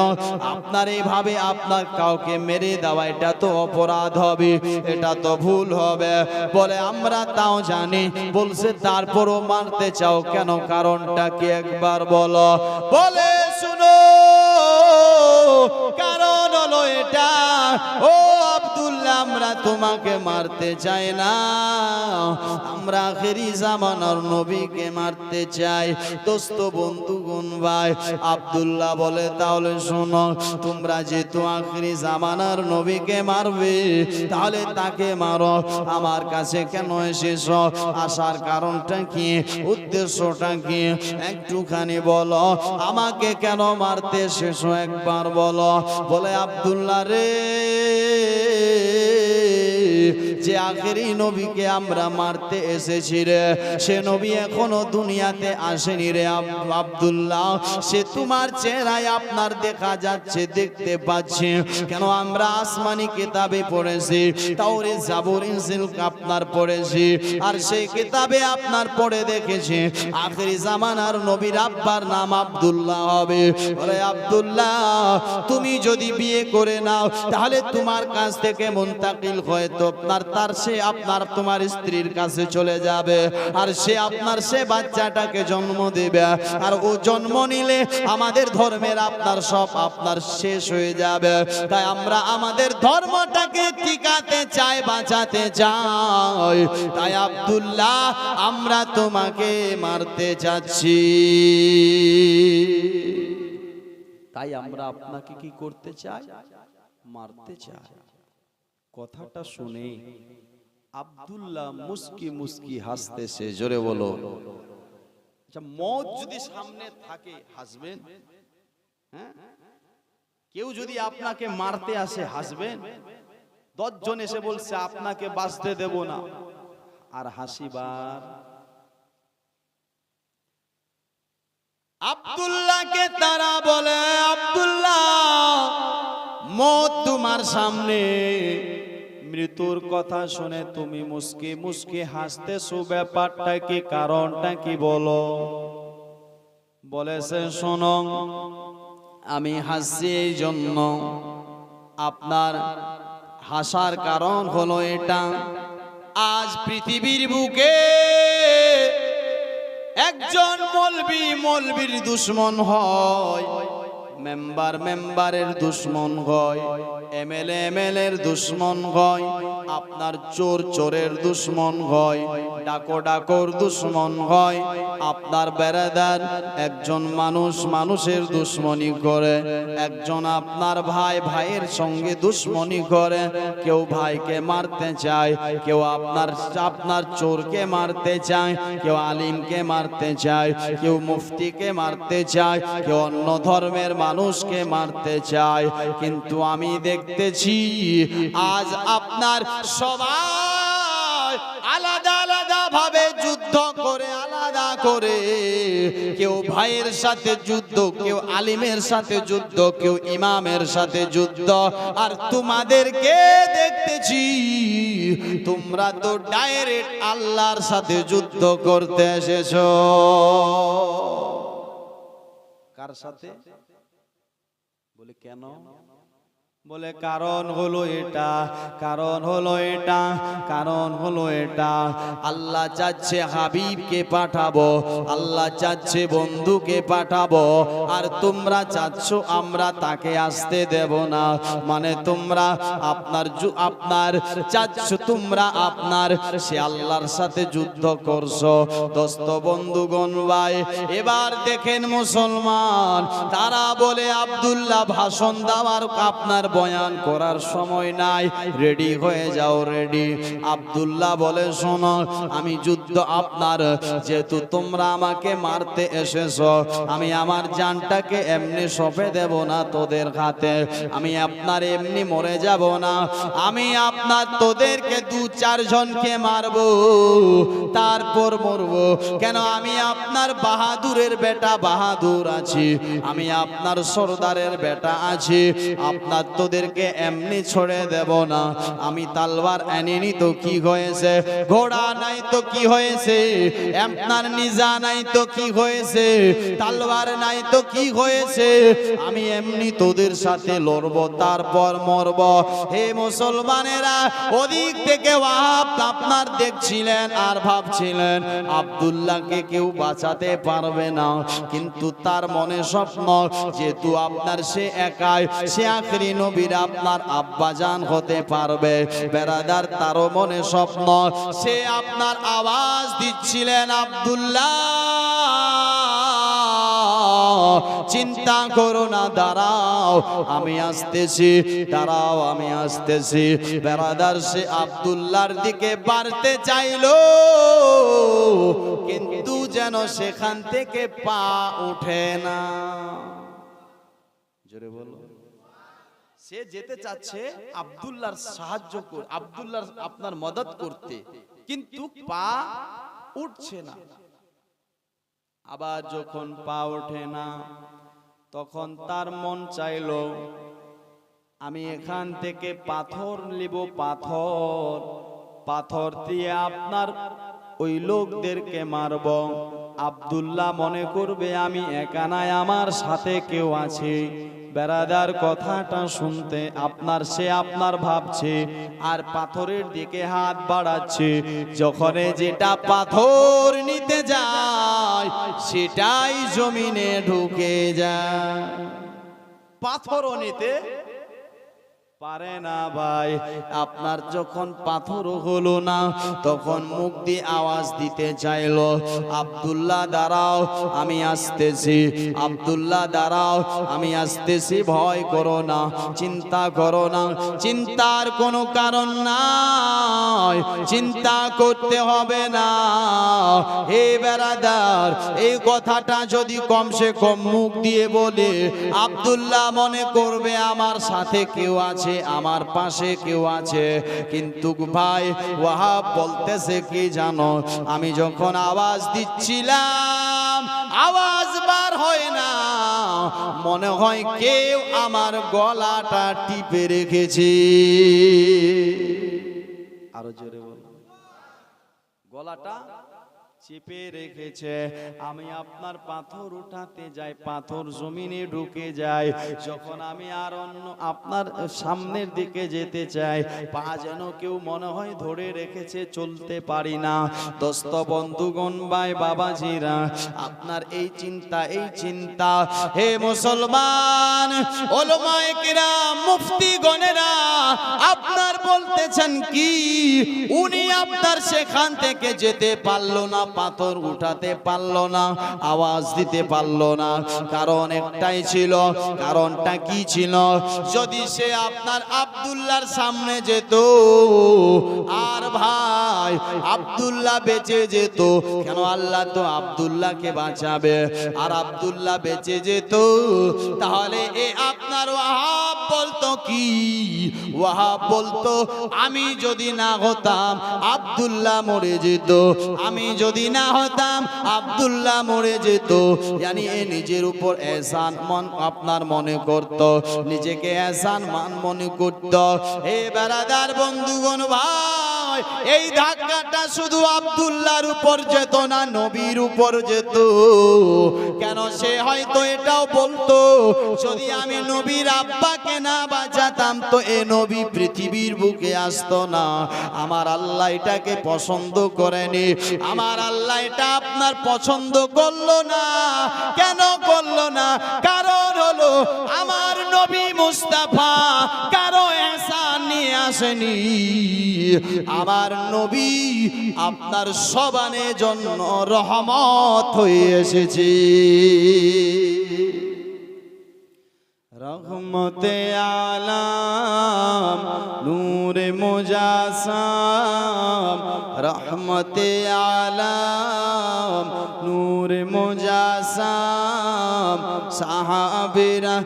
আপনার এইভাবে আপনার কাউকে মেরে দেওয়া এটা তো অপরাধ হবে, এটা তো ভুল হবে। বলে আমরা তাও জানি। বলছে তারপরও মারতে চাও কেন? কারণটা কি একবার বলো। বলে শুনো, কারণ হলো এটা, ও আব্দুল্লাহ আমরা তোমাকে মারতে চাই না, আমরা আখেরি জামানার নবীকে মারতে চাই। দোস্ত বন্ধুগণ ভাই, আব্দুল্লাহ বলে তাহলে শোনো, তোমরা যেহেতু আখেরি জামানার নবীকে মারবে তাহলে তাকে মারো। আমার কাছে কেন এসেছো? আসার কারণটা কি, উদ্দেশ্যটা কি একটুখানি বলো। আমাকে কেন মারতে এসেছো একবার বলো। বলে আব্দুল্লাহ রে, যে আখেরি নবীকে আমরা মারতে এসেছি রে, সে নবী এখনো দুনিয়াতে আসেনি রে আব্দুল্লাহ। সে তোমার চেহারায় আপনার দেখা যাচ্ছে, দেখতে পাচ্ছি। কেন? আমরা আসমানি কিতাবে পড়েছি, তাওরাত জাবুর ইনজিল আপনার পড়েছি, আর সেই কিতাবে আপনার পড়ে দেখেছি আখেরি জামানার নবীর আব্বার নাম আব্দুল্লাহ হবে। ওরে আব্দুল্লাহ, তুমি যদি বিয়ে করে নাও তাহলে তোমার কাছ থেকে মুনতাকিল হয়তো তোমার স্ত্রীর কাছে চলে যাবে, আর সে আপনার সে বাচ্চাটাকে জন্ম দেবে। আর ও জন্ম নিলে আমাদের ধর্মের আপনার সব আপনার শেষ হয়ে যাবে। তাই আমরা আমাদের ধর্মটাকে টিকাতে চাই, বাঁচাতে চাই। তাই আব্দুল্লাহ আমরা তোমাকে মারতে চাচ্ছি। তাই আমরা আপনাকে কি করতে চাই? মারতে চাই। কথাটা শুনে আব্দুল্লাহ মুস্কি মুস্কি হাসতেছে। জোরে বলো, আচ্ছা, মौत যদি সামনে থাকে হাসবেন? হ্যাঁ, কেউ যদি আপনাকে মারতে আসে হাসবেন? 10 জন এসে বলছে আপনাকে বাঁচতে দেব না, আর হাসিবার? আব্দুল্লাহকে তারা বলে, আব্দুল্লাহ মौत তোমার সামনে, মৃত্যুর কথা শুনে তুমি মুস্কি মুস্কি হাসতেছো, ব্যাপারটা কি, কারণটা কি বলো? বলেছে শোনো, আমি হাসছি এই জন্য, আপনার হাসার কারণ হলো এটা, আজ পৃথিবীর বুকে একজন মৌলবীর দুশমন হয়, মেম্বারের দুশমন হয়, এমএলএর দুশমন হয়, আপনার চোরের দুশমন হয়, ডাকর দুশমন হয়, আপনার বেরাদার একজন মানুষের দুশমনি করে, একজন আপনার ভাইয়ের সঙ্গে দুশমনি করে, কেউ ভাইকে মারতে চায়, কেউ আপনার চোরকে মারতে চায়, কেউ আলিমকে মারতে চায়, কেউ মুফতিকে মারতে চায়, কেউ অন্য ধর্মের মানুষকে মারতে চায়। কিন্তু আমি দেখতেছি আজ আপনার সবাই আলাদা ভাবে যুদ্ধ করে, আলাদা করে, কেউ ভাইয়ের সাথে যুদ্ধ, কেউ আলিমের সাথে যুদ্ধ, কেউ ইমামের সাথে যুদ্ধ। আর তোমাদেরকে দেখতেছি তোমরা তো ডাইরেক্ট আল্লাহর সাথে যুদ্ধ করতে এসেছো। কার সাথে? বলে কেন? বলে কারণ হলো এটা, কারণ হলো এটা, কারণ হলো এটা, আল্লাহ চাচ্ছে হাবিবকে পাঠাবো, আল্লাহ চাচ্ছে বন্ধুকে পাঠাবো, আর তোমরা চাচ্ছ আমরা তাকে আসতে দেব না। মানে তোমরা আপনার চাচ্ছ, তোমরা আপনার সে আল্লাহর সাথে যুদ্ধ করছো। দোস্ত বন্ধুগণ ভাই, এবার দেখেন মুসলমান, তারা বলে আব্দুল্লাহ ভাষণ দেওয়ার, আপনার বয়ান করার সময় নাই, রেডি হয়ে যাও, রেডি। আব্দুল্লাহ বলে শোনো, আমি যুদ্ধ আপনার, যেহেতু তোমরা আমাকে মারতে এসেছো, আমি আমার জানটাকে এমনি সঁপে দেব না তোদের হাতে, আমি আপনার এমনি মরে যাব না, আমি আপনার তোদেরকে 2-4 জনকে মারবো, তারপর মরবো। কেন? আমি আপনার বাহাদুরের বেটা, বাহাদুর আছি, আমি আপনার সর্দারের বেটা আছি, আপনার তোদেরকে এমনি ছড়ে দেব না। আমি তালবার এনেনি তো কি হয়েছে, ঘোড়া নাই তো কি হয়েছে, আপনার নিজা নাই তো কি হয়েছে, তালবার নাই তো কি হয়েছে, আমি এমনি তোদের সাথে লড়বো, তারপর মরব। হে মুসলমানেরা, ওদিক থেকে ওয়াহাব আপনার দেখছিলেন আর ভাবছিলেন আব্দুল্লাহকে কেউ বাঁচাতে পারবে না, কিন্তু তার মনে স্বপ্ন, যেহেতু আপনার সে একাই, সে আখরি নবীর আপনার আব্বাজান হতে পারবে। বেরাদার, তারও মনে স্বপ্ন, সে আপনার আওয়াজ দিচ্ছিলেন আব্দুল্লাহ চিন্তা করো না, দাঁড়াও আমি আসতেছি, দাঁড়াও আমি আসতেছি। বেরাদার, সে আব্দুল্লাহর দিকে বাড়তে চাইলো, কিন্তু যেন সেখান থেকে পা উঠে না। জোরে বলো। সে যেতে চাচ্ছে আব্দুল্লাহর সাহায্য করতে, আব্দুল্লাহর আপনার মদত করতে, কিন্তু পা উঠছে না। আবার যখন পা ওঠে না, তখন তার মন চাইলো আমি এখান থেকে পাথর নিব, পাথর দিয়ে আপনার ওই লোকদেরকে মারব। আব্দুল্লাহ মনে করবে আমি একা নাই, আমার সাথে কেউ আছে। বেরাদার, কথাটা শুনতে সে আপনার ভাবছে, আর পাথরের দিকে হাত বাড়াচ্ছে। যখন যেটা পাথর নিতে যায়, সেটাই জমিনে ঢুকে যায়। পাথরও নিতে পারে না ভাই। আপনার যখন পাথর হলো না, তখন মুখ দিয়ে আওয়াজ দিতে চাইলো, আব্দুল্লাহ দাঁড়াও আমি আসতেছি, আব্দুল্লাহ দাঁড়াও আমি আসতেছি, ভয় করো না, চিন্তা করো না, চিন্তার কোনো কারণ নাই, চিন্তা করতে হবে না। হে বেরাদার, এই কথাটা যদি কমসে কম মুখ দিয়ে বলে, আব্দুল্লাহ মনে করবে আমার সাথে কেউ আছে, আমার পাশে কেউ আছে। কিন্তু ভাই ওয়াহাব বলতেছে কি জানো, আমি যখন আওয়াজ দিচ্ছিলাম আওয়াজ বার হয় না, মনে হয় কেউ আমার গলাটা টিপে রেখেছে। আরো জোরে বলো, গলাটা চেপে রেখেছে। আমি আপনার পাথর উঠাতে যাই, পাথর জমিনে ঢুকে যায়। যখন আমি আর অন্য আপনার সামনের দিকে যেতে চাই, পা যেন কেউ মনে হয় ধরে রেখেছে, চলতে পারি না। দোস্ত বন্ধুগণ ভাই বাবাজিরা, আপনার এই চিন্তা হে মুসলমান উলামায়ে কিরাম মুফতি গণেরা, আপনার বলতেছেন কি উনি আপনার সেখান থেকে যেতে পারলো না, পাথর উঠাতে পারলো না, আওয়াজ দিতে পারলো না। কারণ একটাই ছিল। কারণটা কি ছিল? যদি সে আপনার আব্দুল্লাহর সামনে যেত, আর ভাই আব্দুল্লাহ বেঁচে যেত, কেন আল্লাহ তো আব্দুল্লাহকে বাঁচাবে, আর আব্দুল্লাহ বেঁচে যেত, তাহলে এ আপনার ওয়াহাব বলতো কি? ওয়াহাব বলতো আমি যদি না হতাম আব্দুল্লাহ মরে যেত, আমি যদি না হতাম আব্দুল্লাহ মরে যেত। यानी এ নিজের উপর এহসান মান আপনার মনে করত, নিজেকে এহসান মান মনে করত। হে বেরাদার বন্ধুগণ ভাই, এই ধাক্কাটা শুধু আব্দুল্লাহর উপর যেত না, নবীর উপর যেত। কেন? সে হয়তো এটাও বলতো, যদি আমি নবীর আব্বাকে না বাঁচাতাম তো এ নবী পৃথিবীর বুকে আসতো না। আমার আল্লাহ এটাকে পছন্দ করেনি, আমার আল্লাহ এটা আপনার পছন্দ করলো না। কেন করলো না? কারণ হলো আমার নবী মুস্তাফা কারো এহসান নিয়ে আসেনি, আমার নবী আপনার সবানের জন্য রহমত হয়ে এসেছে। রহমতে আলাম নূরে মুজাসাম, রহমতে আলাম নূরে মুজাসাম, সাহাবীরা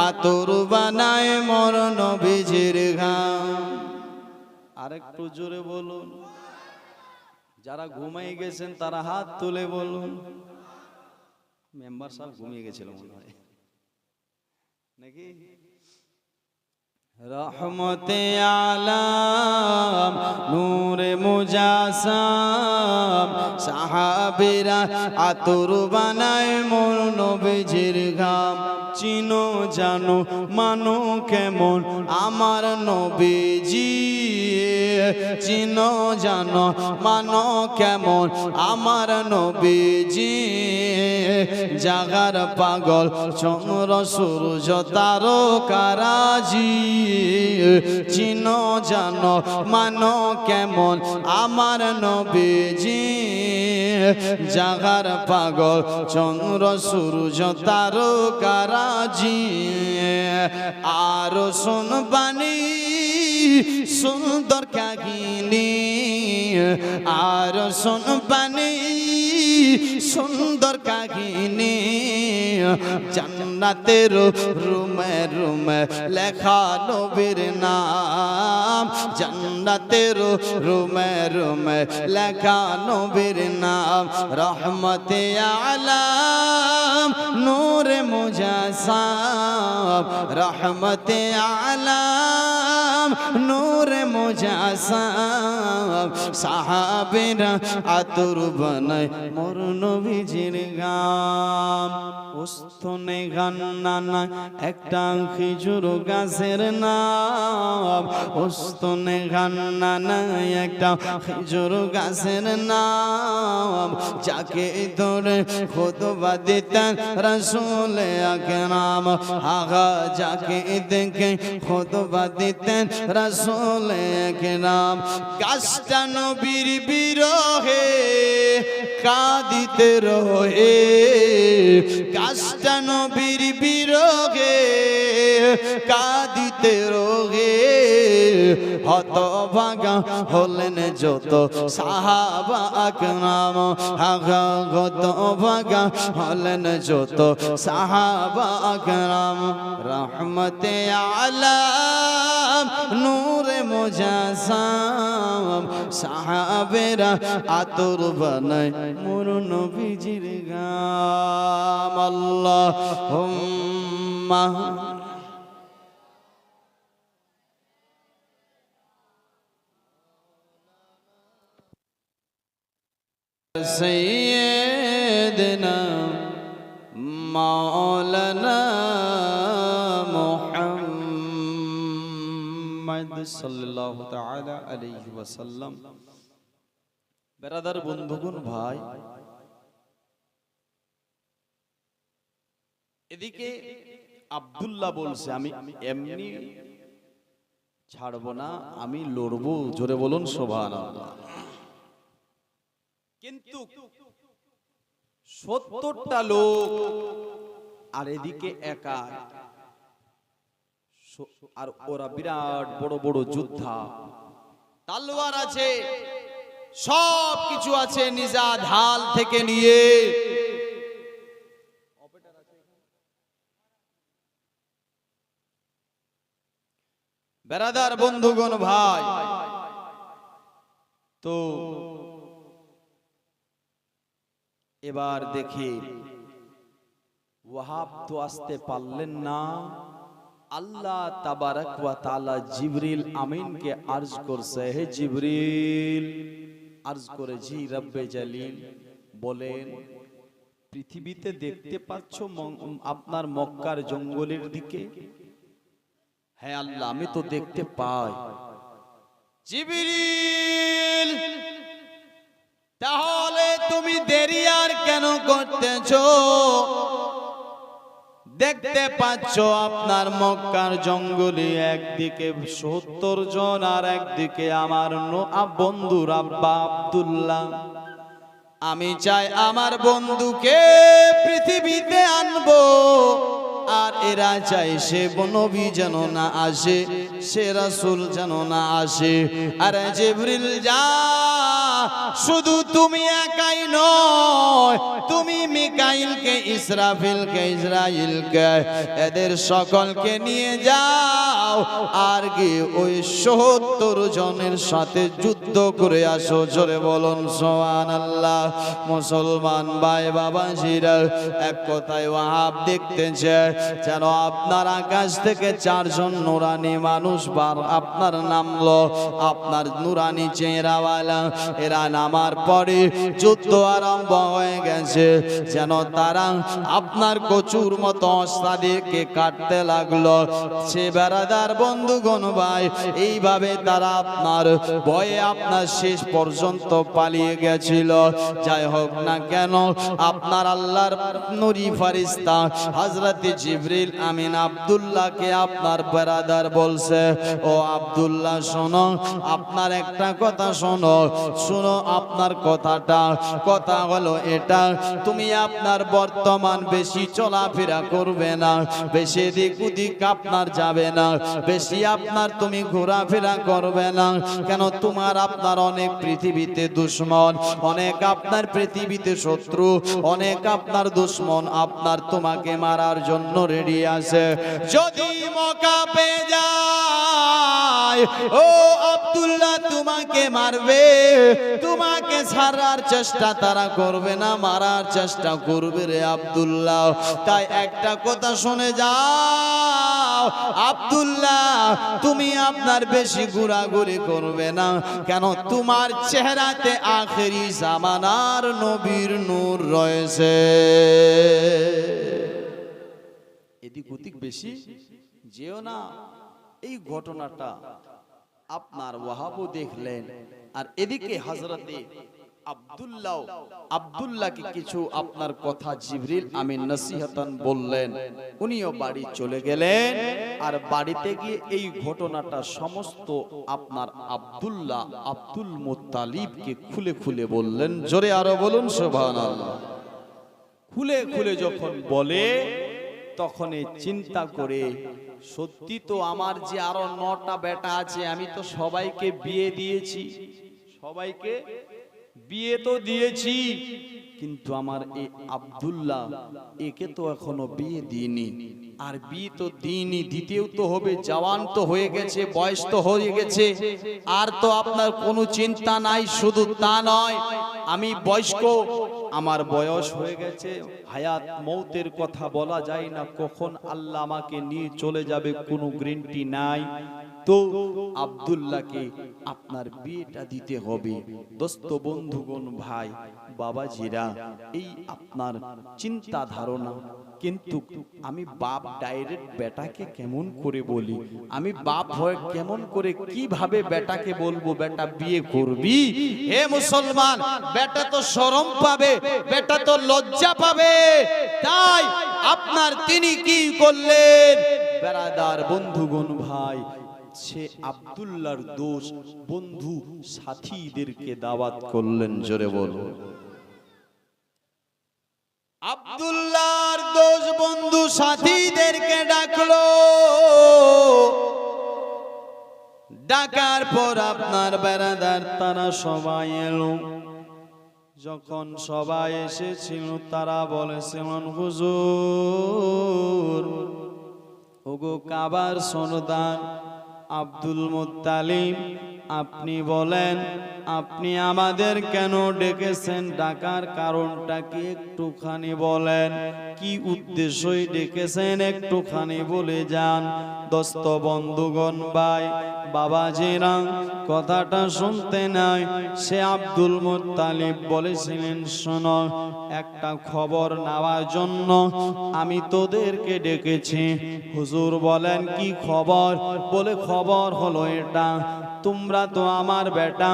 আতর বানায় মোর নবীজির ঘাম। আরেকটু জোরে বলুন। যারা ঘুমিয়ে গেছেন তারা হাত তুলে বলুন। মেম্বার সাহেব ঘুমিয়ে গেছিল মনে হয় নাকি? রহমতে আলাম নূরে মুজাসাম, সাহাবীরা আতর বানায় মোর নবীজির ঘাম। চিনো জানো মানো কেমন আমার নবীজি, চিনো জানো মানো কেমন আমার নবীজি। জাগার পাগল চন্দ্র সূর্য তারকারাজি, চিনো জানো মানো কেমন আমার নবীজি। জাগার পাগল চন্দ্র সূর্য তারকারাজি। আর শুনবানি সুন্দর কাহিনী, আর শুনবানি সুন্দর কাহিনী। জান্নাতের রুমে রুমে লেখা নবীর নাম, জান্নাতের রুমে রুমে লেখা নবীর নাম। রহমতে আলাম নূরে মুজাসাম, রহমতে আলাম নূরে মুজাসাম সাহাবীরা আতর বানায় মোর নবীজির গাম ওস্তনে গান্না একটা খেজুর গাছের নাম ওস্তনে গান্না একটা খেজুর গাছের নাম যাকে ধরে খুতবা দিতেন রাসূল আকরাম আগা যাকে দেখে খুতবা দিতেন রাসূল আকরাম গাছটা নবীর বিরহে কাঁদিতে রহে গাছটা নবীর বিরহে কাঁদিতে রহে হতভাগা হলেন যত সাহাবা আকরাম আগা হতভাগা হলেন যত সাহাবা আকরাম রহমতে আলাম নূরে মুজাসাম সাহাবেরা আতর বানায় মোর নবীজির গাম আল্লাহুম্মা سيدنا مولانا محمد صلى الله تعالى عليه وسلم বেরাদার বন্ধুগণ ভাই এদিকে আব্দুল্লাহ বলছে আমি এমনি ছাড়বো না আমি লড়বো জোরে বলুন সুবহানাল্লাহ কিন্তু ৭০টা লোক আর এদিকে একা আর ওরা বিরাট বড় বড় যোদ্ধা তলোয়ার আছে সব কিছু আছে নিজা ঢাল থেকে নিয়ে বেরাদার বন্ধুগণ ভাই তো এবার দেখি ওয়াহাব তো আসতে পারলেন না আল্লাহ তাবারক ওয়া তাআলা জিবরিল আমিনকে আরজ করছে হে জিবরিল আরজ করে জি রব্বে জালিল বলেন পৃথিবীতে দেখতে পাচ্ছ আপনার মক্কার জঙ্গলের দিকে হ্যাঁ আল্লাহ আমি তো দেখতে পাই জিবরিল তাহলে তুমি দেরি আর কেন করতেছো দেখতে পাচ্ছ আপনার মক্কার জঙ্গলে একদিকে ৭০ জন আর একদিকে আমার বন্ধু আব্বা আব্দুল্লাহ আমি চাই আমার বন্ধুকে পৃথিবীতে আনবো আর এরা চাই সে নবী যেন না আসে সে রাসূল যেন না আসে আরে জিবরিল যা শুধু তুমি একাই নয় তুমি মিকাইলকে ইসরাফিলকে ইসরাইলকে এদের সকলকে নিয়ে যাও আর গিয়ে ওই ৭০ জনের সাথে যুদ্ধ করে আসো জোরে বলুন সুবহানাল্লাহ মুসলমান ভাই বাবাজিরা এক কথায় ওয়াহাব দেখতেছে যেন আপনার আকাশ থেকে ৪ জন নুরানি মানুষ আপনার নামলো আপনার নুরানি চেহারাওয়ালা এরা নামার পরে যুদ্ধ আরম্ভ হয়ে গেছে যেন তারা আপনার কচুর মতো অস্ত্রকে কাটতে লাগলো সে বেরাদার বন্ধুগণ ভাই এইভাবে তারা আপনার ভয়ে আপনার শেষ পর্যন্ত পালিয়ে গেছিল যাই হোক না কেন আপনার আল্লাহর নূরি ফেরেশতা হযরত জিবরিল আমিন আব্দুল্লাহকে আপনার বেরাদার বলছে ও আব্দুল্লাহ শোনো আপনার একটা কথা শোনো শুনো আপনার কথা হলো এটা তুমি আপনার বর্তমান বেশি চলাফেরা করবে না বেশি দিক ওদিক আপনার যাবে না বেশি আপনার তুমি ঘোরাফেরা করবে না কেন তোমার আপনার অনেক পৃথিবীতে দুশমন অনেক আপনার পৃথিবীতে শত্রু অনেক আপনার দুশমন আপনার তোমাকে মারার জন্য রেডি আছে যদি মৌকা পেয়ে যায় ও আব্দুল্লাহ তোমাকে মারবে তোমাকে ছাড়ার চেষ্টা তারা করবে না মারার চেষ্টা করবে রে আব্দুল্লাহ তাই একটা কথা শুনে যাও আব্দুল্লাহ তুমি আপনার বেশি ঘোরাঘুরি করবে না, কেন তোমার চেহারাতে আখেরি জামানার নবীর নূর রয়েছে। এদিক ওদিক বেশি যেও না। এই ঘটনাটা আপনার ওয়াহাবও দেখলেন, আর এদিকে হযরতে আব্দুল্লাহকে কিছু আপনার কথা জিবরিল আমিন নসিহতান বললেন, উনিও বাড়ি চলে গেলেন। আর বাড়িতে গিয়ে এই ঘটনাটা সমস্ত আপনার আব্দুল মুত্তালিবকে খুলে খুলে বললেন। জোরে আরো বলুন সুবহানাল্লাহ। খুলে খুলে যখন বলে তখন চিন্তা করে, সত্যি তো আমার যে আরো 9টা বেটা আছে, আমি তো সবাইকে বিয়ে দিয়েছি, সবাইকে বিয়ে তো দিয়েছি, কিন্তু আমার এই আব্দুল্লাহ একে তো এখনো বিয়ে দিইনি। আর বিয়ে তো দিইনি, দিতেও তো হবে, জওয়ান তো হয়ে গেছে, বয়স তো হয়ে গেছে, আর তো আপনার কোনো চিন্তা নাই। শুধু তা নয়, আমি বয়স্ক, আমার বয়স হয়ে গেছে, হায়াত মৌতের কথা বলা যায় না, কখন আল্লাহ আমাকে নিয়ে চলে যাবে কোনো গ্যারান্টি নাই। তো আব্দুল্লাহকে আপনার বিয়েটা দিতে হবে। দোস্ত বন্ধুগণ ভাই বাবাজিরা, এই আপনার চিন্তা ধারণা। কিন্তু আমি বাপ ডাইরেক্ট বেটাকে কেমন করে বলি, আমি বাপ হয়ে কেমন করে কিভাবে বেটাকে বলবো বেটা বিয়ে করবি? হে মুসলমান, বেটা তো শরম পাবে, বেটা তো লজ্জা পাবে। তাই আপনার তিনি কি করলেন? বেরাদার বন্ধুগণ ভাই, সে আব্দুল্লাহর দোষ বন্ধু সাথীদেরকে দাওয়াত করলেন। জোরে বলো। আব্দুল্লাহর দোষ বন্ধু সাথীদেরকে ডাকলো। ডাকার পর আপনার বেরাদার তারা সবাই এলো। যখন সবাই এসেছিল তারা বলেছিলেন, হুজুর, ওগো কাবার সরদার আব্দুল মুত্তালিব, আপনি বলেন, আপনি আমাদের কেন ডেকেছেন? ডাকার কারণটা কি একটুখানি বলেন, কি উদ্দেশ্যই ডেকেছেন একটুখানি বলে যান। দোস্ত বন্ধুগণ ভাই বাবাজিরা, কথাটা শুনতে নাই। সে আব্দুল মুত্তালিব বলেছিলেন, শোনো, একটা খবর নেওয়ার জন্য আমি তোদেরকে ডেকেছি। হুজুর বলেন, কি খবর? বলে, খবর হলো এটা, তোমরা তো আমার বেটা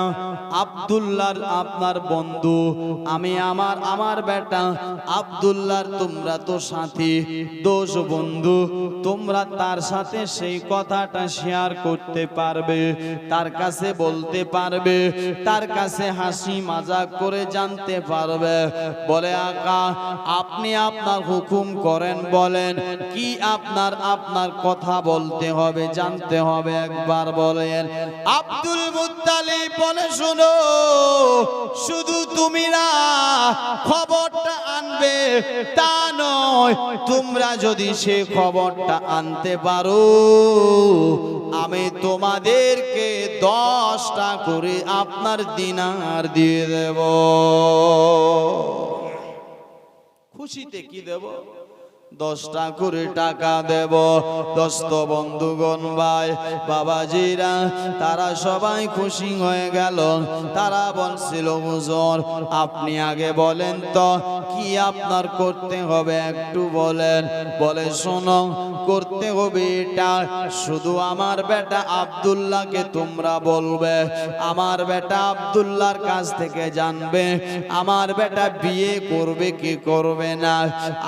আব্দুল্লাহর আপনার বন্ধু, আমি আমার বেটা আব্দুল্লাহর তোমরা তো সাথী, দোষ বন্ধু, তোমরা তার সাথে সেই কথাটা শেয়ার করতে পারবে, তার কাছে বলতে পারবে, তার কাছে হাসি মজাক করে জানতে পারবে। বলে, আকা আপনি আপনার হুকুম করেন, বলেন কি আপনার কথা বলতে হবে, জানতে হবে, একবার বলেন। আব্দুল মুত্তালিব বলে, শুনো, শুধু তুমি না খবরটা আনবে তা নয়, তোমরা যদি সে খবরটা আনতে পারো, আমি তোমাদেরকে 10টা করে আপনার দিনার দিয়ে দেব। খুশিতে কি দেব? 10টা করে টাকা দেব। দোস্ত বন্ধুগণ ভাই বাবাজিরা, তারা সবাই খুশি হয়ে গেল। তারা বলছিল, হুজুর আপনি আগে বলেন তো কি আপনার করতে হবে, একটু বলেন। বলে, শোনো, করতে হবে এটা, শুধু আমার বেটা আব্দুল্লাহকে তোমরা বলবে, আমার বেটা আব্দুল্লাহর কাছ থেকে জানবে আমার বেটা বিয়ে করবে কি করবে না,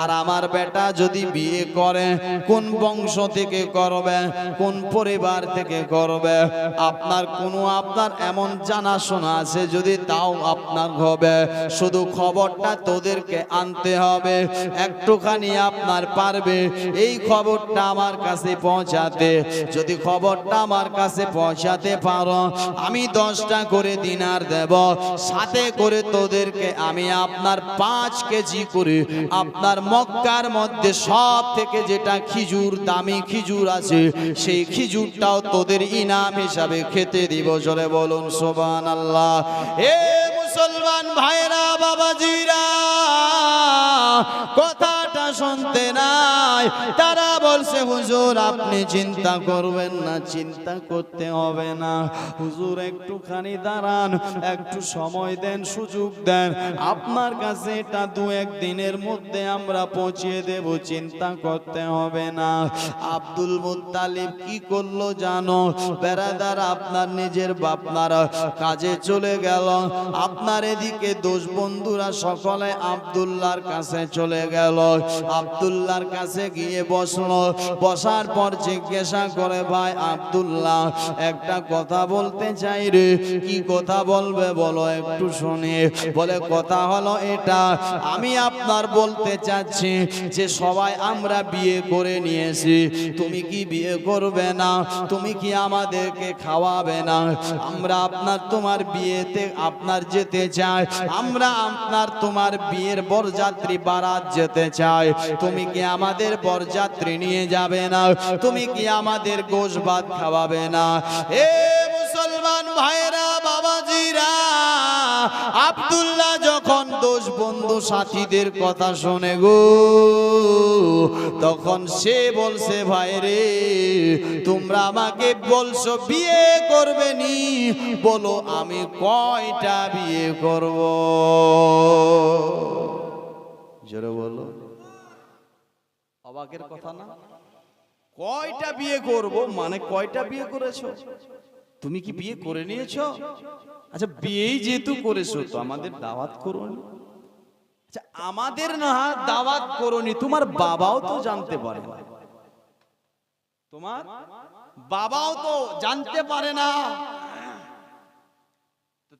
আর আমার বেটা যদি বিয়ে করে কোন বংশ থেকে করবে, কোন পরিবার থেকে করবে, আপনার এমন জানাশোনা আছে যদি তাও আপনার হবে, শুধু খবরটা তোদেরকে আনতে হবে, একটুখানি আপনার পারবে এই খবরটা আমার কাছে পৌঁছাতে। যদি খবরটা আমার কাছে পৌঁছাতে পারো, আমি 10টা করে দিনার দেব, সাথে করে তোদেরকে আমি আপনার 5 কেজি করে আপনার মক্কার মধ্যে সব থেকে যেটা খিজুর, দামি খিজুর আছে, সেই খিজুরটাও তোদের ইনাম হিসাবে খেতে দিব। জোরে বলুন সুবহানাল্লাহ। মুসলমান ভাইরা বাবাজিরা কথাটা শুনতে নাই। তারা বলছে হুজুর আপনি চিন্তা করবেন না, চিন্তা করতে হবে না। হুজুর একটুখানি দাঁড়ান, একটু সময় দেন, সুযোগ দেন, আপনার কাছে এটা 2-1 দিনের মধ্যে আমরা পৌঁছিয়ে দেব, চিন্তা করতে হবে না। আব্দুল মুত্তালিব কি করলো জানো বেরাদার? আপনার নিজের বাপনারা কাজে চলে গেল, আপনার এদিকে দোষ বন্ধুরা সকলে আব্দুল্লাহর কাছে চলে গেল। আব্দুল্লাহর কাছে গিয়ে বসলো, বসার পর জিজ্ঞাসা করে ভাই আব্দুল্লাহ একটা কথা বলতে চাই রে। কি কথা বলবে বলো একটু শুনি। বলে কথা হলো এটা, আমি আপনার বলতে চাচ্ছি যে সবাই আমরা বিয়ে করে নিয়েছি, তুমি কি বিয়ে করবে না? তুমি কি আমাদেরকে খাওয়াবে না? আমরা আপনার তোমার বিয়েতে আপনার যেতে চাই, আমরা আপনার তোমার বিয়ের বরযাত্রী বারাত যেতে চাই, তুমি কি আমাদের বরযাত্রী নিয়ে যাবে না? তুমি কি আমাদের গোশ ভাত খাওয়াবে না? এ মুসলমান ভাইরা বাবাজিরা, আব্দুল্লাহ যখন দোষ বন্ধু সাথীদের কথা শোনে গো, তখন সে বলছে ভাই রে তোমরা আমাকে বলছো বিয়ে করবে নি, বলো আমি কয়টা বিয়ে করব? জোরে বলো, অবাকের কথা না? কয়টা বিয়ে করব মানে কয়টা বিয়ে করেছো? তুমি কি বিয়ে করে নিয়েছো? আচ্ছা বিয়েই যেহেতু করেছো তো আমাদের দাওয়াত করোনি। আচ্ছা আমাদের না দাওয়াত করোনি, তোমার বাবাও তো জানতে পারে না, তোমার বাবাও তো জানতে পারে না,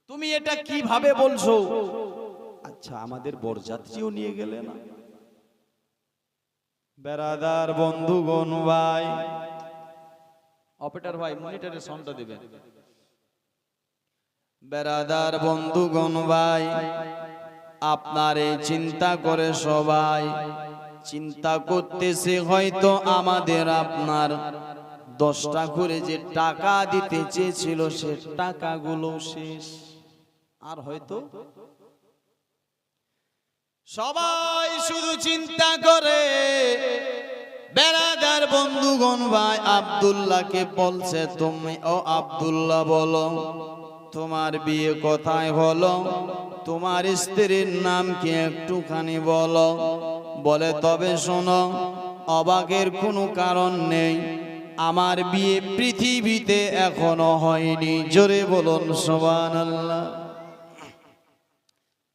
তুমি এটা কিভাবে বলছো? আচ্ছা আমাদের বরযাত্রীও নিয়ে গেলে না? বেরাদার বন্ধুগণ ভাই, অপারেটর ভাই মনিটরের সাউন্ডটা দিবেন। বেরাদার বন্ধুগণ ভাই, আপনারে চিন্তা করে সবাই চিন্তা করতেছে হয়তো আমাদের আপনার 10টা করে যে টাকা দিতে চেয়েছিল সে টাকাগুলো শেষ, আর হয়তো সবাই শুধু চিন্তা করে। বেরাদার বন্ধুগণ ভাই আব্দুল্লাহকে বলছে তুমি ও আব্দুল্লাহ বলো তোমার বিয়ে কোথায় হলো, তোমার স্ত্রীর নাম কি একটুখানি বলো। বলে তবে শোনো অবাকের কোনো কারণ নেই, আমার বিয়ে পৃথিবীতে এখনো হয়নি। জোরে বলুন সুবহানাল্লাহ।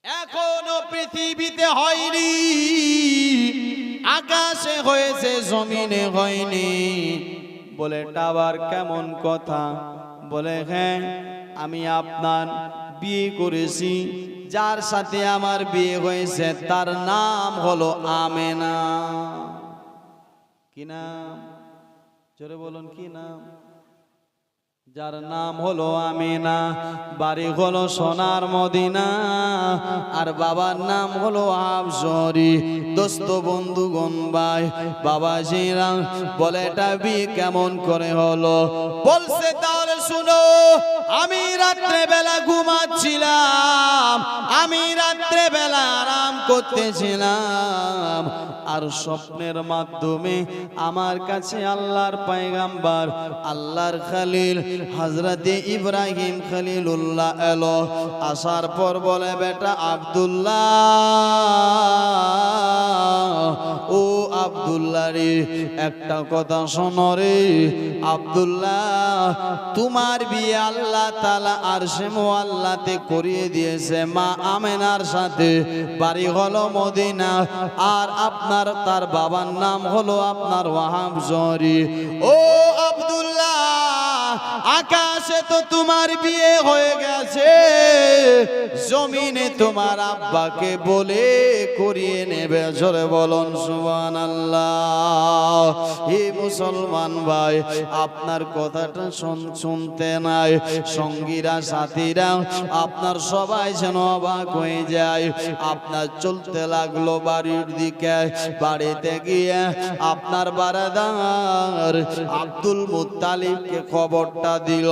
এখনো পৃথিবীতে হয়নি, আকাশে হয়েছে জমিনে হয়নি। বলে টাবার কেমন কথা? বলে হ্যাঁ আমি আপনার বিয়ে করেছি, যার সাথে আমার বিয়ে হয়েছে তার নাম হলো আমেনা। কি নাম? জোরে বলুন কি নাম? যার নাম হলো আমিনা, বাড়ি হলো সোনার মদিনা, আর বাবার নাম হলো আফজরি। দোস্ত বন্ধুগণ ভাই বাবাজিরা বলে এটা বিয়ে কেমন করে হলো? বলছে তাহলে শুনো, আমি রাত্রে বেলা ঘুমাচ্ছিলাম, আমি রাত্রে বেলা আরাম করতেছিলাম, আর স্বপ্নের মাধ্যমে আমার কাছে আল্লাহর পয়গাম্বর আল্লাহর খলিল হযরতে ইব্রাহিম খলিলুল্লাহ এলো। আসার পর বলে বেটা আব্দুল্লাহ, ও আব্দুল্লাহ রে একটা কথা শোনো রে আব্দুল্লাহ, তোমার বিয়ে আল্লাহ তাআলা আরশে মুআল্লাতে করিয়ে দিয়েছে মা আমেনার সাথে, বাড়ি হলো মদিনা, আর আপনার তার বাবার নাম হলো আপনার ওয়াহাবজরি। ও আব্দুল্লাহ, আকাশে তো তোমার বিয়ে হয়ে গেছে, জমিনে তোমার আব্বাকে বলে করিয়ে নেবে। জোরে বলুন সুবহানাল্লাহ। হে মুসলমান ভাই, আপনার কথাটা শুনতে নাই সঙ্গীরা সাথীরা আপনার সবাই যেন অবাক হয়ে যায়। আপনার চলতে লাগলো বাড়ির দিকে, বাড়িতে গিয়ে আপনার বারাদার আব্দুল মুত্তালিবকে খবরটা দিল।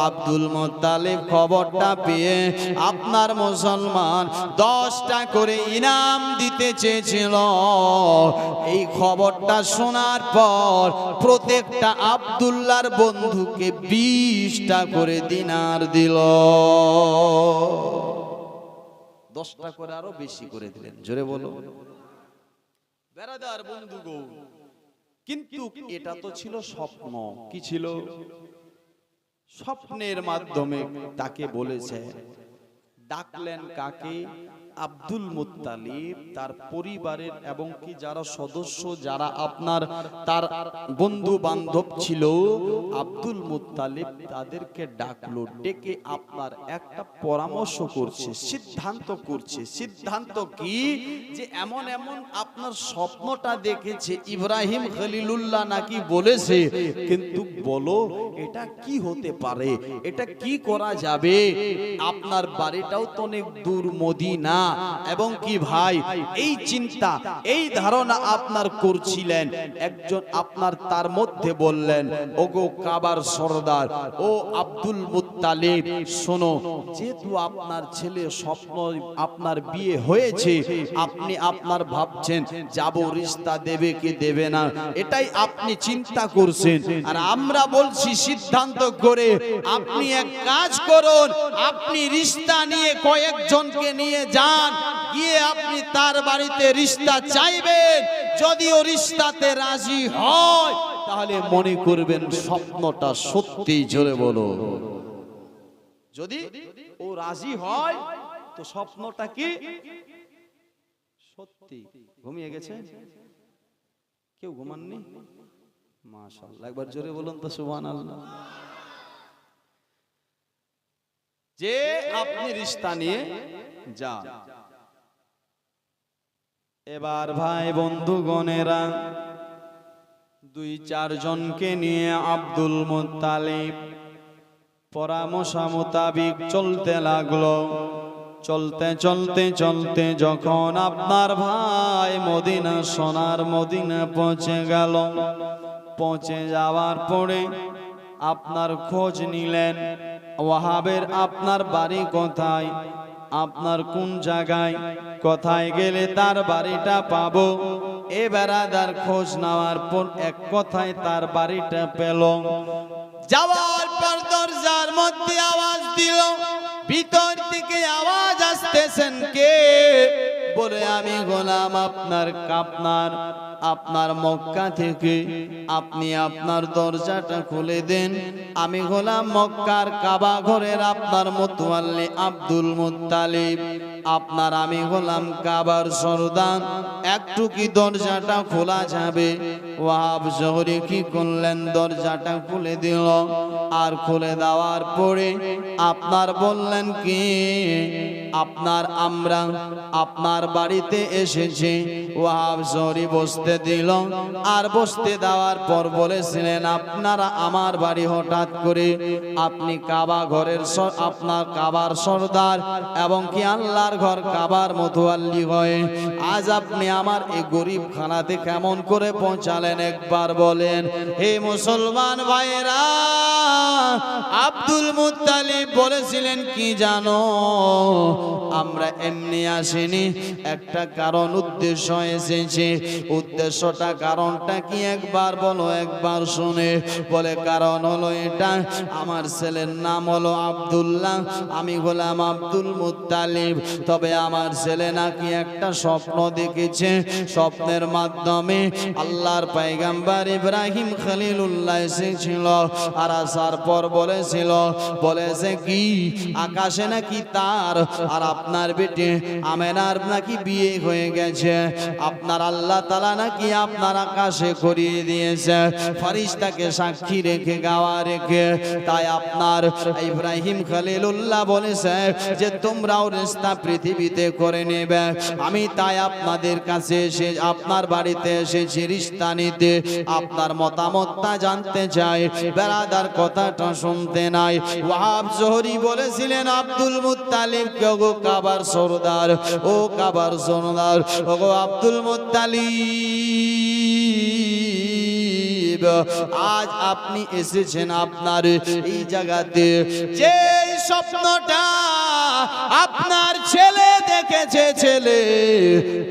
আব্দুল মুত্তালিব খবরটা পেয়ে আপনার মুসলমান 10টা করে ইনাম দিতে চেয়েছিল। এই খবরটা শোনার পর প্রত্যেকটা আব্দুল্লাহর বন্ধুকে 20টা করে দিনার দিল। 10টা করে আরো বেশি করে দিলেন। জোরে বলো বেরাদার বন্ধুগো। কিন্তু এটা তো ছিল স্বপ্ন। কি ছিল? স্বপ্নের মাধ্যমে তাকে বলেছে, ডাকলেন কাকে? আব্দুল মুত্তালিব, তার পরিবারের এবং কি যারা সদস্য, যারা আপনার তার বন্ধু বান্ধব ছিল, আব্দুল মুত্তালিব তাদেরকে ডাকলো। ডেকে আপনার একটা পরামর্শ করছে, সিদ্ধান্ত করছে। সিদ্ধান্ত কি? যে এমন এমন আপনার স্বপ্নটা দেখেছে ইব্রাহিম খলিলুল্লাহ নাকি বলেছে, কিন্তু বলো এটা কি হতে পারে, এটা কি করা যাবে? আপনার বাড়িটাও তো অনেক দূর, মদিনা, এবং কি ভাই এই চিন্তা এই ধারণা আপনার করছিলেন। একজন আপনার তার মধ্যে বললেন, ওগো কাবার সরদার, ও আব্দুল মুত্তালিব, শোনো, যেহেতু আপনার ছেলে স্বপ্ন আপনার বিয়ে হয়েছে, আপনি আপনার ভাবছেন যাব রিশতা দেবে কি দেবে না, এটাই আপনি চিন্তা করছেন। আর আমরা বলছি সিদ্ধান্ত করে আপনি এক কাজ করুন, আপনি রিশতা নিয়ে কয়েকজনকে নিয়ে যান, গিয়ে আপনি তার বাড়িতে রিশতা চাইবেন। যদিও রিশতাতে রাজি হয় তাহলে মনে করবেন স্বপ্নটা সত্যি। জোরে বলো, যদি ও রাজি হয় তো স্বপ্নটা কি সত্যি। ঘুমিয়ে গেছে কেউ? ঘুমাননি? মাশাআল্লাহ, একবার জোরে বলুন তো সুবহানাল্লাহ। যে আপনি রিশতা নিয়ে যান। এবার ভাই বন্ধুগণেরা, 2-4 জনকে নিয়ে আব্দুল মুত্তালিব পরামর্শ মোতাবেক চলতে লাগলো। চলতে চলতে চলতে যখন আপনার ভাই মদিনা, সোনার মদিনা পৌঁছে গেল, পৌঁছে যাওয়ার পরে আপনার খোঁজ নিলেন, ওয়াহাবের আপনার বাড়ি কোথায়, আপনার কোন জায়গায়, কোথায় গেলে তার বাড়িটা পাবো। এ বেরাদার খোঁজ নেওয়ার পর এক কথায় তার বাড়িটা পেল। যাওয়ার পর দরজার মধ্যে আওয়াজ দিল, ভিতর থেকে আওয়াজ আসতেছেন কে? বলে আমি গোলাম আপনার মক্কা থেকে, আপনি আপনার দরজাটা খুলে দেন। আমি গোলাম মক্কার কাবা ঘরের আপনার মুতাওয়াল্লি আব্দুল মুত্তালিব, আমি গোলাম কাবার সরদার, একটু কি দরজাটা খোলা যাবে? ওয়াহাব জহরি কি করলেন? দরজাটা খুলে দিল। আর খুলে দেওয়ার পরে আপনার বললেন কি, আমরা আপনার বাড়িতে এসেছি। ওয়াহাব জহরি বসতে দিল। আর বসতে দেওয়ার পর বলেছিলেন, আপনারা আমার বাড়ি হঠাৎ করে, আপনি কাবা ঘরের আপনার কাবার সরদার এবং কি আল্লাহর ঘর কাবার মুতাওয়াল্লি হয়ে আজ আপনি আমার এই গরিব খানাতে কেমন করে পৌঁছালেন একবার বলেন। হে মুসলমান ভাইরা, আব্দুল মুত্তালিব বলেছিলেন কি জানো, আমরা এমনি আসিনি, একটা কারণ উদ্দেশ্য এসেছে। উদ্দেশ্যটা কারণটা কি একবার বলো, একবার শুনে। বলে কারণ হলো এটা, আমার ছেলের নাম হলো আব্দুল্লাহ, আমি গোলাম আব্দুল মুত্তালিব। তবে আমার ছেলে নাকি একটা স্বপ্ন দেখেছে, স্বপ্নের মাধ্যমে আল্লাহর পয়গম্বর ইব্রাহিম খলিলুল্লাহ এসেছিল। আর আসার পর বলেছে কি আকাশে নাকি তার আর আপনার বেটে আমেনার নাকি বিয়ে হয়ে গেছে। আপনার আল্লাহ তাআলা নাকি আপনার আকাশে করিয়ে দিয়েছে, ফেরেশতাকে সাক্ষী রেখে গাওয়া রেখে। তাই আপনার ইব্রাহিম খলিলুল্লাহ বলেছে যে তোমরাও রিশতা পৃথিবীতে করে নেবে। আমি তাই আপনাদের কাছে এসে আপনার বাড়িতে এসেছি রিশতা নিতে। আপনার মতামতটা জানতে চাই, বেরাদার কথাটা শুনতে নাই। ওয়াহাব জহরি বলেছিলেন আব্দুল মুত্তালিব কে, গো কাবার সরদার, ও কাবার সরদার, ও গো আব্দুল মুত্তালিব, তালিব, আজ আপনি এসেছেন আপনার এই জায়গাতে, যে স্বপ্নটা আপনার ছেলে দেখেছে, ছেলে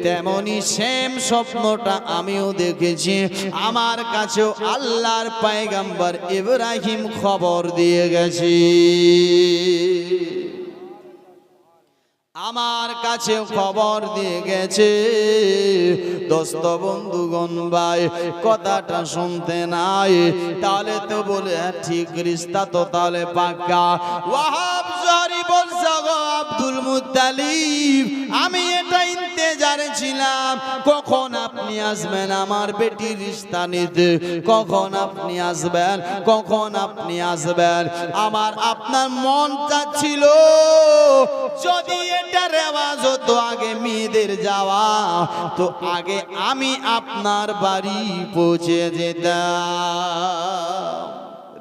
তেমনি সেম স্বপ্নটা আমিও দেখেছি। আমার কাছেও আল্লাহর পয়গম্বর ইব্রাহিম খবর দিয়ে গেছে, আমার কাছে খবর দিয়ে গেছে। দোস্ত বন্ধুগণ ভাই, কথাটা শুনতে নাই, তাহলে তো বলে ঠিক, রিস্তা তো তাহলে পাক্কা। ওয়াহাব জহরি বলছে, গো আব্দুল মুত্তালিব, আমি এটা ইন্তেজারে ছিলাম, কখন আপনি আসবেন আমার বেটির রিস্তা নিতে, কখন আপনি আসবেন, কখন আপনি আসবেন। আমার আপনার মন চাচ্ছিল যদি এটা রেওয়াজ হতো আগে মেয়েদের যাওয়া, তো আগে আমি আপনার বাড়ি পৌঁছে যেতাম,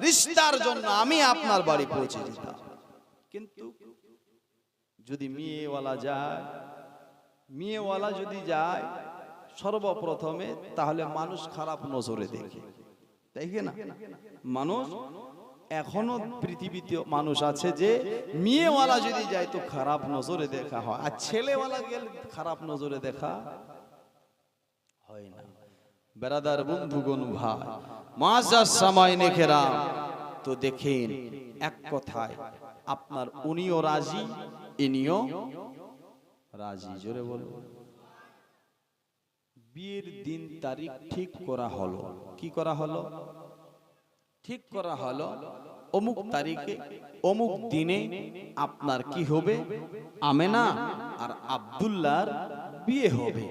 রিশতার জন্য আমি আপনার বাড়ি পৌঁছে যেতাম। কিন্তু যদি মেয়েওয়ালা যায়, মেয়েওয়ালা যদি যায় সর্বপ্রথমে, তাহলে মানুষ খারাপ নজরে দেখে, দেখে না? মানুষ এখনো পৃথিবীতে মানুষ আছে যে মেয়েওয়ালা যদি যায় তো খারাপ নজরে দেখা হয়, আর ছেলেওয়ালা গেলে খারাপ নজরে দেখা হয় না। বেরাদার বন্ধুগণ ভাই, মুআজ্জাজ সামাইনে কেরাম, তো দেখেন এক কথায় আপনার উনিও রাজি, ইনিও রাজি। জোরে বলো। বিয়ের দিন তারিখ ঠিক করা হলো। কি করা হলো? ঠিক করা হলো অমুক তারিখে অমুক দিনে আপনার কি হবে, আমেনা আর আব্দুল্লাহর বিয়ে হবে,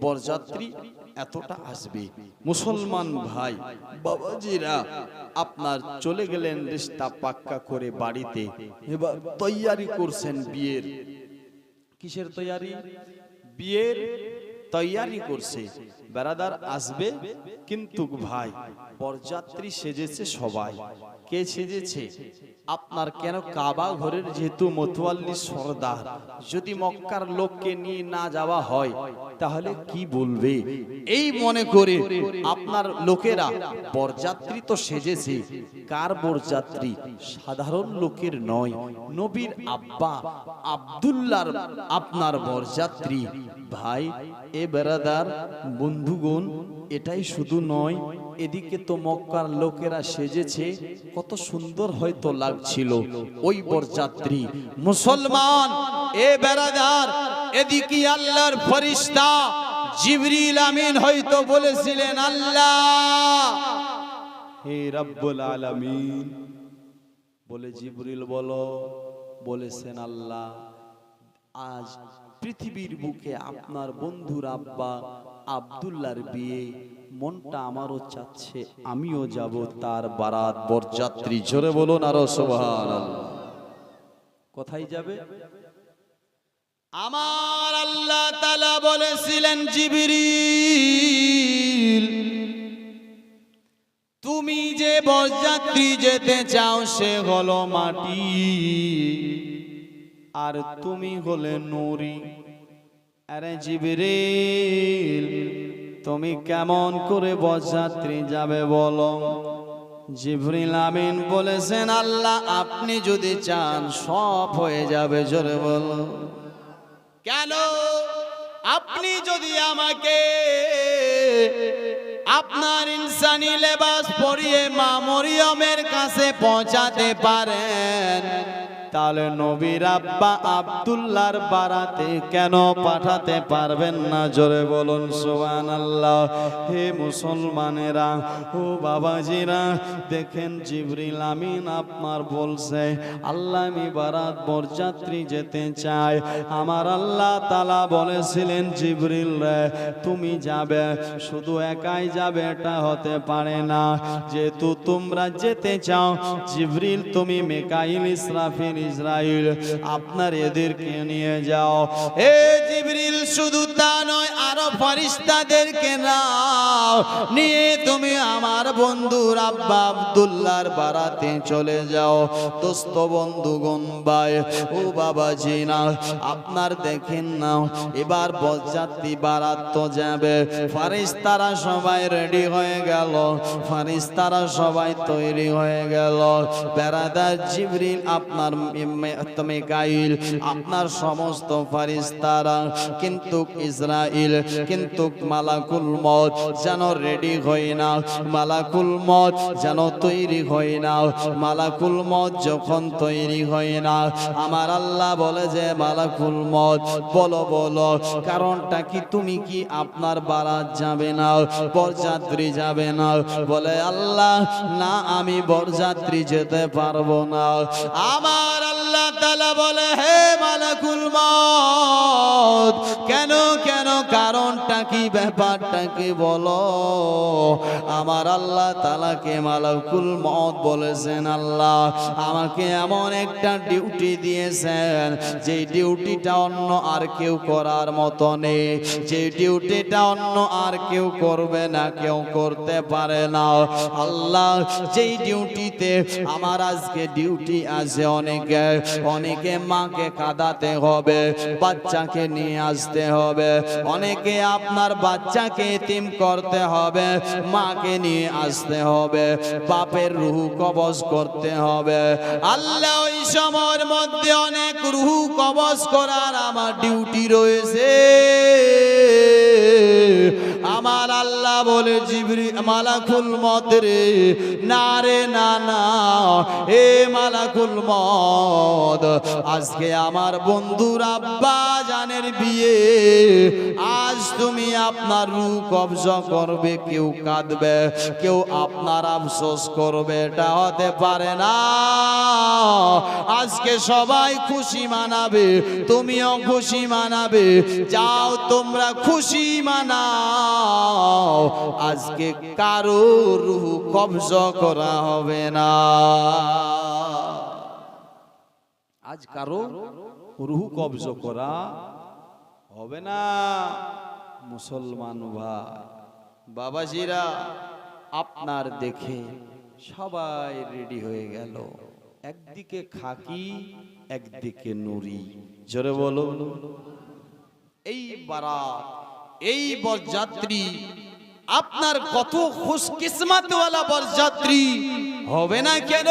বরযাত্রী এতটা আসবে। মুসলমান ভাই বাবাজিরা আপনার চলে গেলেন রিশতা পাক্কা করে বাড়িতে, এবার তৈয়ারি করছেন বিয়ের। কিসের তৈয়ারি? বিয়ের তৈয়ারি করছে। বেরাদার আসবে, কিন্তু ভাই বরযাত্রী সেজেছে সবাই। কে সেজেছে? আপনার কেন কাবা ঘরের যেহেতু মতওয়াল্লি সরদার, যদি মক্কার লোককে নিয়ে না যাওয়া হয় তাহলে কি বলবে, এই মনে করে আপনার লোকেরা বরযাত্রী তো সেজেছে। কার বরযাত্রী? সাধারণ লোকের নয়, নবীর আব্বা আব্দুল্লাহর আপনার বরযাত্রী। ভাই এ বেরাদার বন্ধুগণ, এটাই শুধু নয়, এদিকে তো মক্কার লোকেরা সেজেছে, কত সুন্দর হয়তো লাগছিল ওই বরযাত্রী। মুসলমান এ বেরাদার, এদিকে আল্লাহর ফেরেশতা জিবরিল আমিন হয়তো বলেছিলেন, আল্লাহ হে রব্বুল আলামিন, বলে জিবরিল বলো, বলেছেন আল্লাহ আজ পৃথিবীর বুকে আপনার বন্ধুর আব্বা আব্দুল্লাহর বিয়ে, মনটা আমারও চাচ্ছে আমিও যাব তার বারাত বরযাত্রী। জোরে বলুন আরো সুবহানাল্লাহ। কোথায় যাবে? আমার আল্লাহ তাআলা বলেছিলেন, জিবরিল তুমি যে বরযাত্রী যেতে চাও সে হলো মাটি, আর তুমি হলে নূরি। আরে জিবরিল তুমি কেমন করে বরযাত্রী যাবে বলো? জিবরিল আমিন বলেছেন, আল্লাহ আপনি যদি চান সব হয়ে যাবে। জোরে বলো। কেন? আপনি যদি আমাকে আপনার ইনসানি লেবাস পরিয়ে মা মরিয়মের কাছে পৌঁছাতে পারেন, তাহলে নবীর আব্বা আব্দুল্লাহর বারাতে কেন পাঠাতে পারবেন না? জোরে বলুন সুবহানাল্লাহ। হে মুসলমানেরা, ও বাবাজিরা, দেখেন জিবরিল আমিন আপনার বলছে, আল্লাহ আমি বারাত বরযাত্রী যেতে চাই। আমার আল্লাহ তাআলা বলেছিলেন, জিবরিল রে তুমি যাবে, শুধু একাই যাবে এটা হতে পারে না। যেহেতু তোমরা যেতে চাও, জিবরিল তুমি মিকাইল ইসরাফিল ইসরাইল আপনার এদেরকে নিয়ে যাও। এ জিবরিল শুধু তা নয়, আরো ফেরেশতাদেরকে নাও, নিয়ে তুমি আমার বন্ধুর আব্বা আব্দুল্লাহর বারাতে চলে যাও। দোস্ত বন্ধুগণ ভাই ও বাবাজি না, আপনার দেখেন না, এবার বরযাত্রী বারাত তো যাবে, ফেরেশতারা সবাই রেডি হয়ে গেল, ফেরেশতারা সবাই তৈরি হয়ে গেল। বেরাদার জিবরিল, আপনার মিকাইল, আপনার সমস্ত ফেরেশতারা, কিন্তু ইসরাইল, কিন্তু মালাকুল মউত যেন রেডি হয় না, মালাকুল মউত যেন তৈরি হয় না। মালাকুল মউত যখন তৈরি হয় না, আমার আল্লাহ বলে যে মালাকুল মউত বলো বলো কারণটা কি, তুমি কি আপনার বারাত যাবে না, বরযাত্রী যাবে না? বলে আল্লাহ না, আমি বরযাত্রী যেতে পারবো না। আমার আল্লাহ তাআলা বলে হে মালাকুল মউত, কেন কেন, কারণটা কি, ব্যাপারটা কি বলো। আমার আল্লাহ তাআলাকে মালাকুল মউত বলেছেন, আল্লাহ আমাকে এমন একটা ডিউটি দিয়েছেন যে ডিউটিটা অন্য আর কেউ করার মতো নেই, যে ডিউটিটা অন্য আর কেউ করবে না, কেউ করতে পারে না। আল্লাহ যেই ডিউটিতে আমার আজকে ডিউটি আছে, অনেকে অনেকে মাকে কাঁদাতে হবে, বাচ্চাকে নিয়ে আসতে হবে, অনেকে আপনার বাচ্চাকে এতিম করতে হবে, মাকে নিয়ে আসতে হবে, বাপের রূহ কবজ করতে হবে। আল্লাহ ওই সময়ের মধ্যে অনেক রূহ কবজ করার আমার ডিউটি রয়েছে। আমার আল্লাহ বলে জিবরিল, মালাকুল মউত রে, না রে না না, এ মালাকুল মউত, আজকে আমার বন্ধুর আব্বা জানের বিয়ে, আজ তুমি আপনার রূহ কবজা করবে, কেউ কাঁদবে, কেউ আপনার আফসোস করবে, এটা হতে পারে না। আজকে সবাই খুশি মানাবে, তুমিও খুশি মানাবে, যাও তোমরা খুশি মানাও, আজকে কারো রূহ কবজা করা হবে না, আজ কারো রূহ কবজা করা হবে না। মুসলমান ভাই বাবাজিরা, আপনার দেখে সবাই রেডি হয়ে গেল, একদিকে খাকি একদিকে নুরি, জোরে বলো। এই বারাত, এই বরযাত্রী, আপনার কত খুশকিসমতওয়ালা বরযাত্রী হবে না কেন?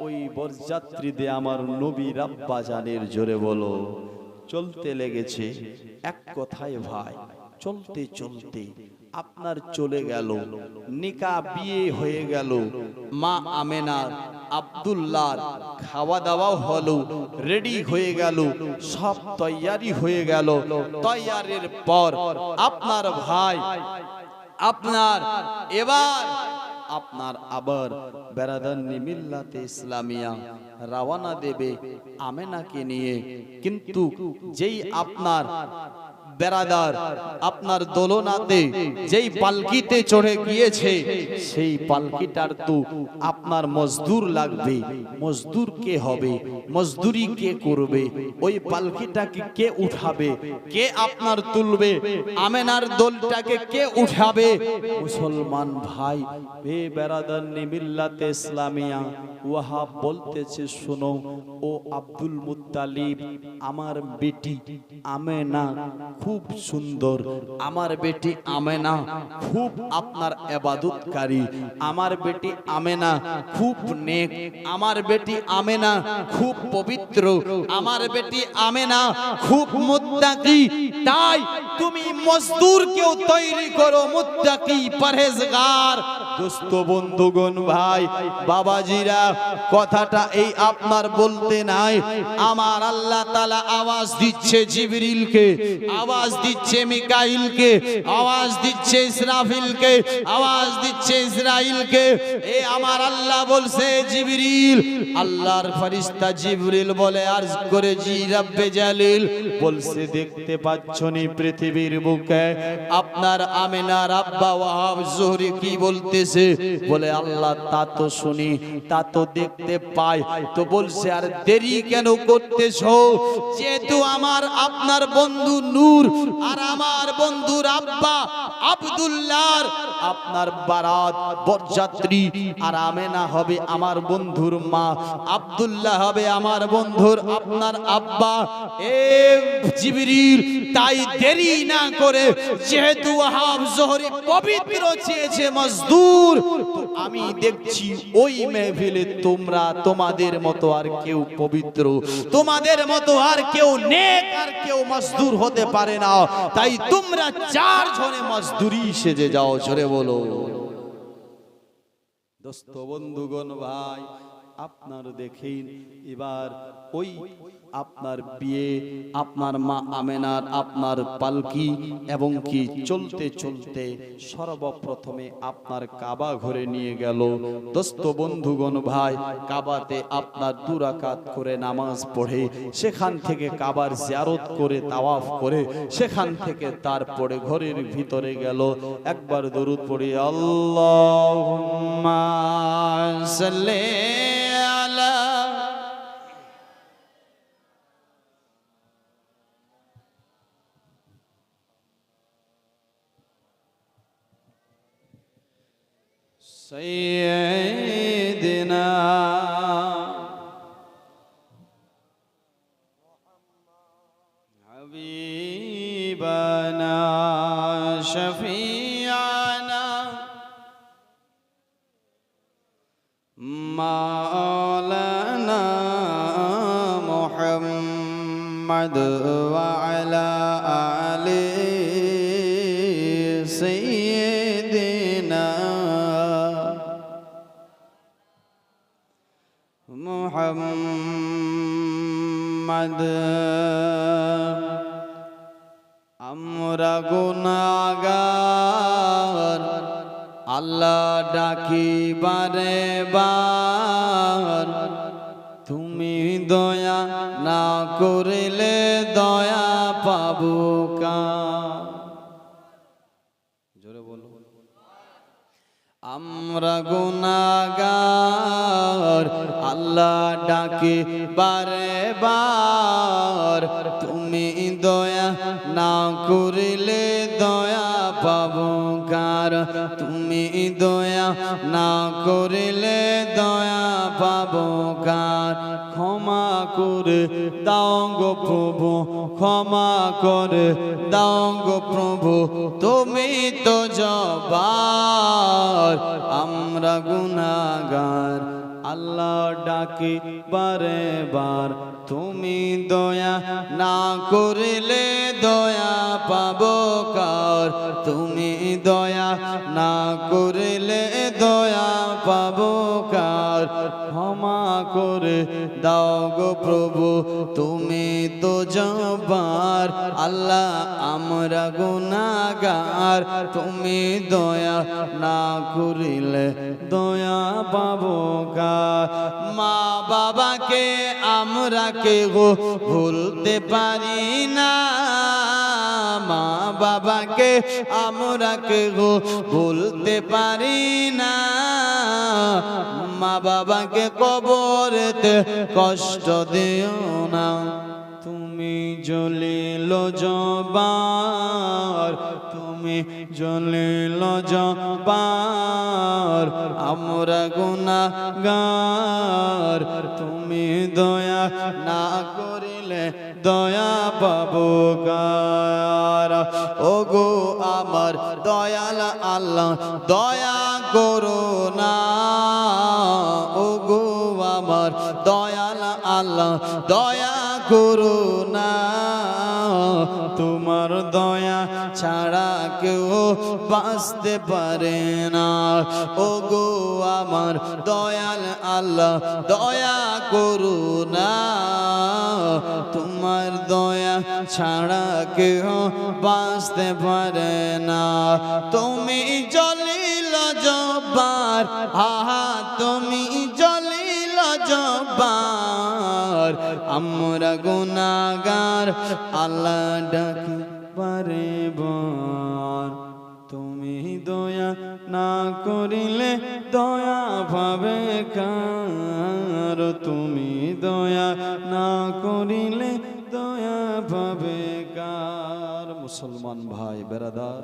ওই বরযাত্রী দে আমার নবীর আব্বা জানের, জোরে বলো, চলতে লেগেছে। এক কথায় ভাই, চলতে চলতে আপনার চলে গেল, নিকাহ বিয়ে হয়ে গেল, মা আমেনার আব্দুল্লাহর খাওয়া দাওয়া হলো, রেডি হয়ে গেল, সব তৈয়ারি হয়ে গেল। তৈয়ারের পর আপনার ভাই আপনার এবার আপনার আবার বেরাদানি মিল্লাতে ইসলামিয়া রওনা দেবে আমেনাকে নিয়ে। কিন্তু যেই আপনার বেরাদার আপনার দোলনাতে যেই পালকিতে চড়ে গিয়েছে, সেই পালকিটার তো আপনার মজদুর লাগবে। মজদুর কে হবে, মজদুরি কে করবে, ওই পালকিটাকে কে উঠাবে, কে আপনার তুলবে, আমেনার দোলটাকে কে উঠাবে? মুসলমান ভাই, বে বেরাদার মিল্লাতে ইসলামিয়া ওয়াহাব বলতেছে, শোনো ও আব্দুল মুত্তালিব, আমার বেটি আমেনা খুব সুন্দর, আমার বেটি আমেনা খুব আপনার ইবাদতকারী, আমার বেটি আমেনা খুব নেক, আমার বেটি আমেনা খুব পবিত্র, আমার বেটি আমেনা খুব মুত্তাকি। তাই তুমি মজদুরকেও তৈরি করো মুত্তাকি, পরহেজগার। দোস্ত বন্ধুগণ ভাই বাবাজিরা, কথাটা এই আপনার বলতে নাই, আমার আল্লাহ তাআলা আওয়াজ দিচ্ছে জিবরিলকে, আওয়াজ দিচ্ছে মিকাইলকে, আওয়াজ দিচ্ছে ইসরাফিলকে, আওয়াজ দিচ্ছে ইসরাইলকে। এ আমার আল্লাহ বলছে জিবরিল, আল্লাহর ফেরেশতা জিবরিল বলে আরজ করে, জি রব্বে জালিল, বলছে দেখতে পাচ্ছনি পৃথিবীর বুকে আপনার আমেনার আব্বা ওয়াহাব জোহরি কি বলতে করতেছে? বলে আল্লাহ তা তো শুনি, তা তো দেখতে পাই, তো বলছে আর দেরি কেন করতেছো? যেহেতু আমার আপনার বন্ধু নূর আর আমার বন্ধুর আব্বা আব্দুল্লাহর আপনার বারাত বরযাত্রী, আর আমেনা হবে আমার বন্ধুর মা, আব্দুল্লাহ হবে আমার বন্ধুর আপনার আব্বা। এ জিবরিল, তাই দেরি না করে যেহেতু ওয়াহাব জোহরি পবিত্র চেয়েছে মজদুর, তো আমি দেখছি ওই মেহফিলে তোমরা তোমাদের মতো আর কেউ পবিত্র, তোমাদের মতো আর কেউ নেক আর কেউ মজদুর হতে পারে না, তাই তোমরা 4 জনে মজদুরি সেজে যাও। জোরে বলো। দোস্ত বন্ধুগণ ভাই, আপনার দেখেন এবার ওই আপনার বিয়ে, আপনার মা আমেনার আপনার পালকি এবং কি চলতে চলতে সর্বপ্রথমে আপনার কাবা ঘরে নিয়ে গেল। দোস্ত বন্ধুগণ ভাই, কাবাতে আপনার 2 রাকাত করে নামাজ পড়ে সেখান থেকে কাবার জিয়ারত করে তাওয়াফ করে সেখান থেকে তারপরে ঘরের ভিতরে গেল। একবার দরুদ পড়ি, আল্লাহুম্মা সাল্লি আলা সাইয়্যিদিনা হাবিবানা শফিয়ানা মাওলানা মুহাম্মদ ওয়া আলা আলি সাইয়্যিদিনা মুহাম্মদ। আমরা গুনাহগার, আল্লাহ ডাকি বারে বার, তুমি দয়া না করিলে দয়া পাবো কার? জোরে বলো। আমরা গুনাহগার, আল্লাহ ডাকি বারে বার, তুমি দয়া না করিলে দয়া পাবো কার? তুমি দয়া না করিলে দয়া পাবো কার? ক্ষমা করে দাও গো প্রভু, ক্ষমা করে দাও গো প্রভু, তুমি তো জব্বার। আমরা গুনাহগার, আল্লাহ ডাকি বারে বার, তুমি দয়া না করিলে দয়া পাবো কার? তুমি দয়া না করিলে দয়া পাবো কার? ক্ষমা করে দাও গো প্রভু, তুমি তো জব্বার। আল্লাহ আমরা গুনাহগার, তুমি দয়া না করিলে দয়া পাবো কার? মা বাবাকে আমরা কেউ ভুলতে পারি না, মা বাবাকে আমরা কেউ ভুলতে পারি না, মা বাবাকে কবরেতে কষ্ট দিও না। তুমি জলিল জব্বার, তুমি জলিল জব্বার, আমরা গুনাহগার, তুমি দয়া না করিলে দয়া পাবো কার? ওগো আমার দয়াল আল্লাহ দয়া করো না, ওগো আমার দয়াল আল্লাহ দয়া করো না, তোমার দয়া ছাড়া কেউ বাঁচতে পারে না। ওগো আমার দয়াল আল্লাহ দয়া করো না, তোমার দয়া ছাড়া কেউ বাঁচতে পারে না। তুমি জলিল জব্বার, আহা তুমি জলিল জব্বার, আমরা গুনাহগার, আল্লাহ ডাকি বারে বার, তুমি দয়া না করিলে দয়া পাবে কার, তুমি দয়া না করিলে দয়া পাবে কার। মুসলমান ভাই বেরাদার,